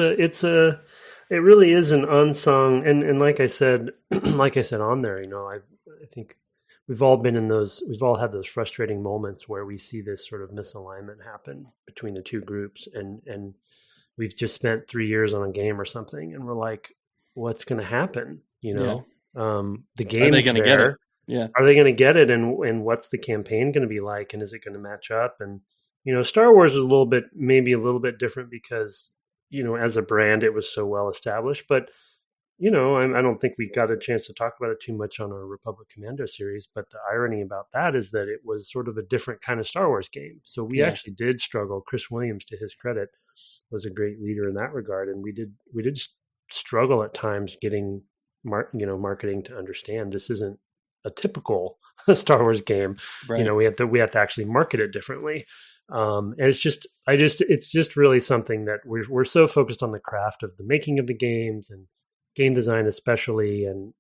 really is an unsung, and like I said on there, I think we've all had those frustrating moments where we see this sort of misalignment happen between the two groups, and we've just spent 3 years on a game or something, and we're like, what's going to happen? The game's Are they going to get it? Yeah. Are they going to get it? And what's the campaign going to be like? And is it going to match up? And, Star Wars is maybe a little bit different because, as a brand, it was so well established, but I don't think we got a chance to talk about it too much on our Republic Commando series, but the irony about that is that it was sort of a different kind of Star Wars game. So we actually did struggle. Chris Williams, to his credit, was a great leader in that regard. And we did struggle at times getting marketing to understand this isn't a typical Star Wars game. Right. We have to actually market it differently. And it's just really something that we're so focused on the craft of the making of the games and game design especially, and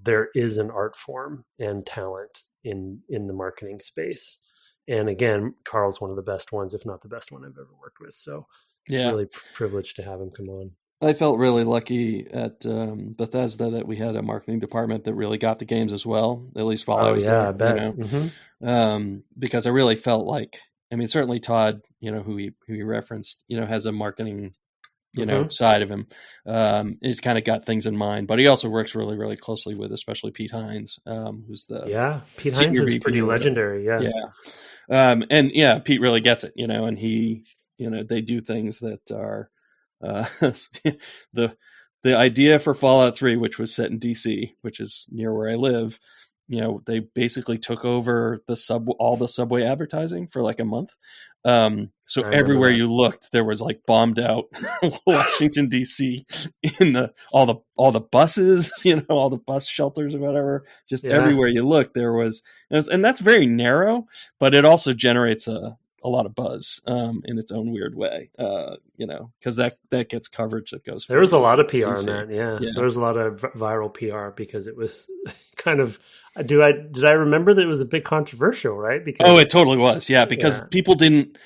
there is an art form and talent in the marketing space. And again, Karl's one of the best ones, if not the best one I've ever worked with. So really privileged to have him come on. I felt really lucky at Bethesda that we had a marketing department that really got the games as well, at least while I was there. I bet. Because I really felt like, certainly Todd, who he referenced, has a marketing, side of him. He's kind of got things in mind, but he also works really, really closely with, especially Pete Hines, who's Pete Hines is pretty legendary. Pete really gets it, and he, they do things that are. The idea for Fallout 3, which was set in DC, which is near where I live, they basically took over all the subway advertising for like a month. So everywhere you looked, there was like bombed out Washington DC in all the buses, all the bus shelters or whatever. Just everywhere you looked, there was, and that's very narrow, but it also generates a lot of buzz in its own weird way, because that gets coverage that goes. There was a lot of PR on that, yeah. There was a lot of viral PR because it was kind of. Did I remember that it was a bit controversial, right? Because it totally was, because people didn't,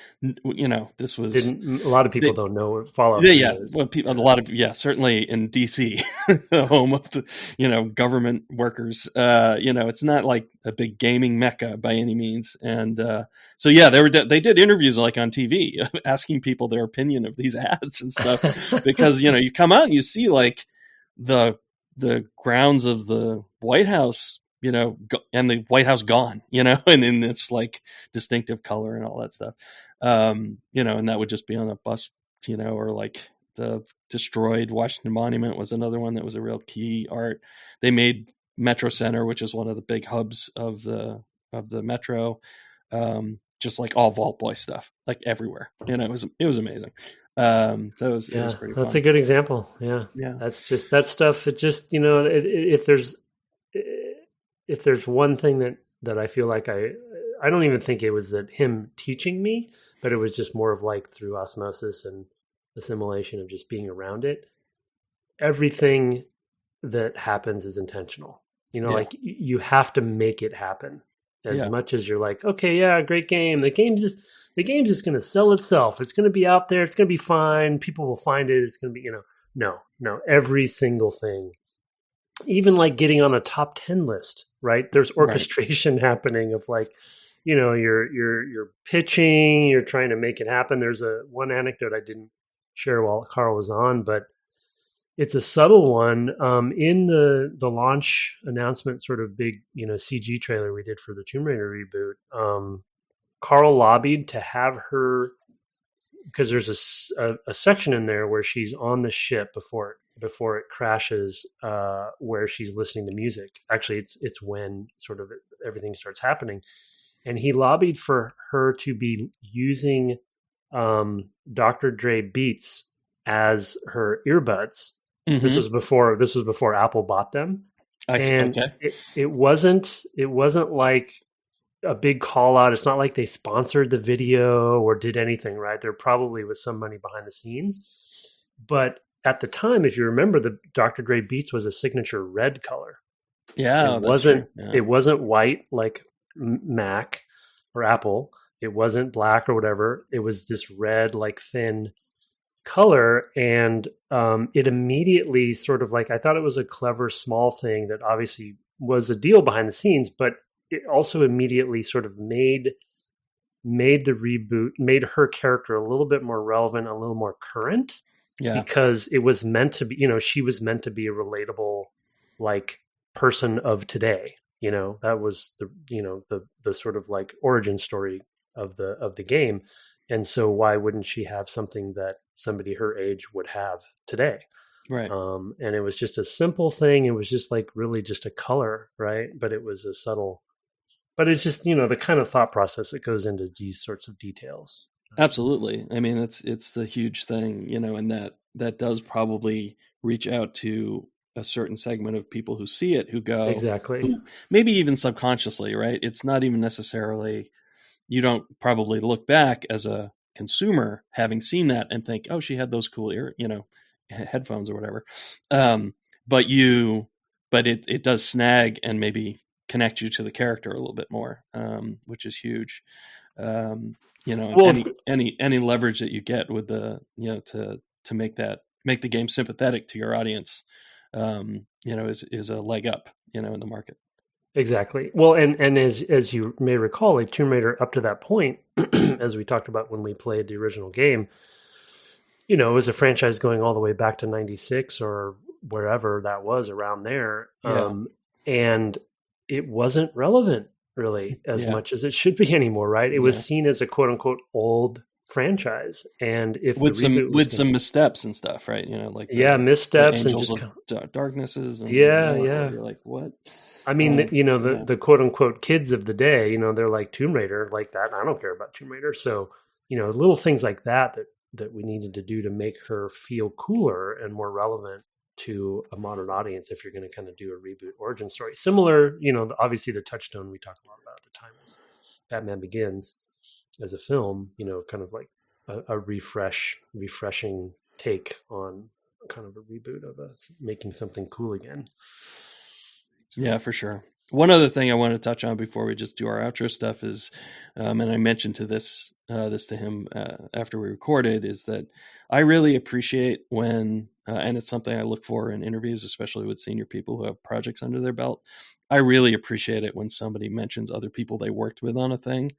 this was a lot of people don't know what Fallout is. Well, a lot of certainly in DC, the home of the government workers. It's not like a big gaming mecca by any means, and they did interviews like on TV asking people their opinion of these ads and stuff because you come out and you see like the grounds of the White House. And the White House gone, and in this like distinctive color and all that stuff, and that would just be on a bus, or like the destroyed Washington Monument was another one that was a real key art. They made Metro Center, which is one of the big hubs of the Metro, just like all Vault Boy stuff, like everywhere. It was amazing. So it was pretty fun. That's a good example. Yeah. That's just that stuff. It just if there's one thing that I feel like I don't even think it was that him teaching me, but it was just more of like through osmosis and assimilation of just being around it. Everything that happens is intentional. Like you have to make it happen as much as you're like, okay, great game. The game's just going to sell itself. It's going to be out there. It's going to be fine. People will find it. It's going to be, no, every single thing. Even like getting on a top 10 list, right? There's orchestration happening of like, you're pitching, you're trying to make it happen. There's one anecdote I didn't share while Karl was on, but it's a subtle one. In the launch announcement, sort of big, CG trailer we did for the Tomb Raider reboot, Karl lobbied to have her, because there's a section in there where she's on the ship before it crashes, where she's listening to music. Actually, it's when sort of everything starts happening, and he lobbied for her to be using Dr. Dre Beats as her earbuds. Mm-hmm. This was before Apple bought them. I see. And okay. It wasn't like a big call out. It's not like they sponsored the video or did anything, right? There probably was some money behind the scenes, but at the time, if you remember, the Dr. Dre Beats was a signature red color. Yeah, it wasn't white like Mac or Apple. It wasn't black or whatever. It was this red, like thin color, and it immediately sort of like, I thought it was a clever small thing that obviously was a deal behind the scenes, but it also immediately sort of made the reboot, made her character a little bit more relevant, a little more current. Yeah. Because it was meant to be, she was meant to be a relatable, like, person of today. That was the sort of like origin story of the game. And so why wouldn't she have something that somebody her age would have today? Right. And it was just a simple thing. It was just like really just a color, right? But it was a subtle, but it's just, the kind of thought process that goes into these sorts of details. Absolutely. It's a huge thing, and that does probably reach out to a certain segment of people who see it, who go exactly, maybe even subconsciously, right? It's not even necessarily you don't probably look back as a consumer having seen that and think, oh, she had those cool headphones or whatever. But it does snag and maybe connect you to the character a little bit more, which is huge. Any leverage that you get with the, to make the game sympathetic to your audience, is a leg up, in the market. Exactly. Well, and as you may recall, like Tomb Raider up to that point, as we talked about when we played the original game, it was a franchise going all the way back to 96 or wherever that was around there. Yeah. And it wasn't relevant really as much as it should be anymore, right? It was seen as a quote unquote old franchise. And if with some missteps and stuff, right? Missteps and just darknesses. And, You're like, what? I mean, the quote unquote kids of the day, they're like Tomb Raider like that. And I don't care about Tomb Raider. So, little things like that we needed to do to make her feel cooler and more relevant to a modern audience if you're going to kind of do a reboot origin story. Similar, obviously the touchstone we talked a lot about at the time was Batman Begins as a film, kind of like a refreshing take on kind of a reboot of making something cool again. Yeah, for sure. One other thing I want to touch on before we just do our outro stuff is, and I mentioned this to him after we recorded, is that I really appreciate when, and it's something I look for in interviews, especially with senior people who have projects under their belt. I really appreciate it when somebody mentions other people they worked with on a thing.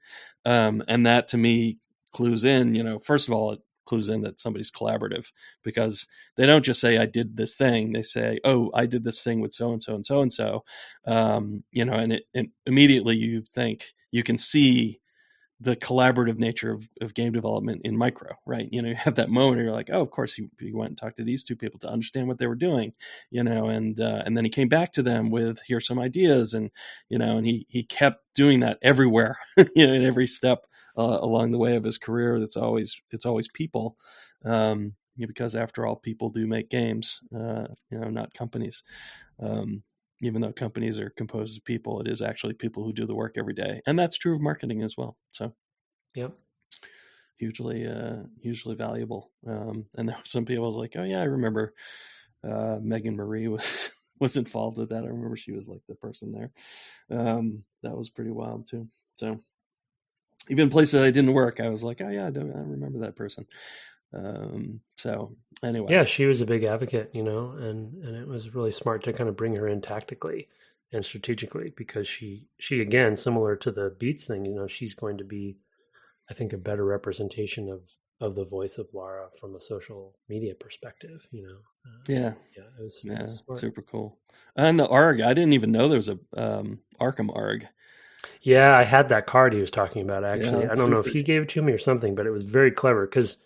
And that to me clues in, first of all, it clues in that somebody's collaborative, because they don't just say I did this thing. They say, oh, I did this thing with so-and-so and so-and-so. And it immediately you can see the collaborative nature of game development in Micro, right? You have that moment where you're like, oh, of course he went and talked to these two people to understand what they were doing, and then he came back to them with, here's some ideas. And, and he kept doing that everywhere, in every step along the way of his career. It's always people, because after all, people do make games, not companies. Even though companies are composed of people, it is actually people who do the work every day. And that's true of marketing as well. So, yep. Hugely valuable. And there were some people was like, oh yeah, I remember Megan Marie was involved with that. I remember she was like the person there. That was pretty wild too. So even places I didn't work, I was like, oh yeah, I remember that person. So anyway, yeah, she was a big advocate, and it was really smart to kind of bring her in tactically and strategically, because she again, similar to the Beats thing, she's going to be, I think, a better representation of the voice of Lara from a social media perspective, it was smart. Super cool. And the ARG, I didn't even know there was a Arkham ARG. Yeah, I had that card he was talking about, actually. Yeah, I don't know if he gave it to me or something, but it was very clever, because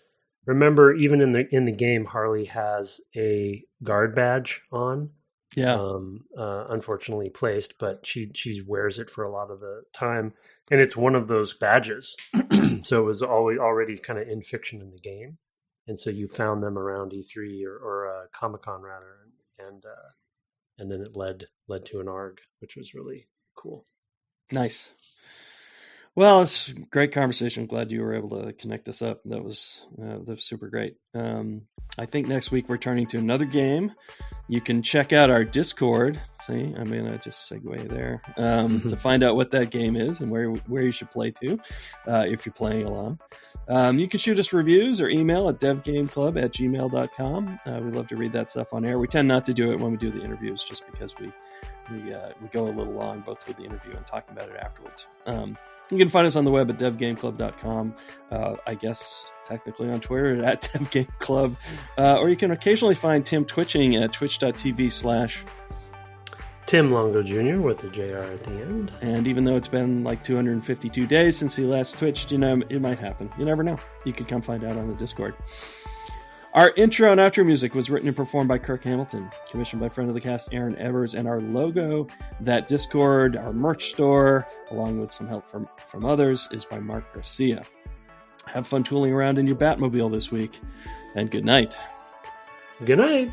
remember, even in the game, Harley has a guard badge on. Yeah. Unfortunately placed, but she wears it for a lot of the time, and it's one of those badges. So it was already kind of in fiction in the game, and so you found them around E3 or Comic-Con rather, and then it led to an ARG, which was really cool. Nice. Well, it's a great conversation. Glad you were able to connect us up. That was super great. I think next week we're turning to another game. You can check out our Discord. See, I'm going to just segue there to find out what that game is and where you should play to if you're playing along. You can shoot us reviews or email at devgameclub@gmail.com. We love to read that stuff on air. We tend not to do it when we do the interviews, just because we go a little long both with the interview and talking about it afterwards. You can find us on the web at devgameclub.com. I guess technically on Twitter at devgameclub. Or you can occasionally find Tim twitching at twitch.tv/ Tim Longo Jr. with the JR at the end. And even though it's been like 252 days since he last twitched, it might happen. You never know. You could come find out on the Discord. Our intro and outro music was written and performed by Kirk Hamilton, commissioned by friend of the cast Aaron Evers, and our logo, that Discord, our merch store, along with some help from others, is by Mark Garcia. Have fun tooling around in your Batmobile this week, and good night. Good night.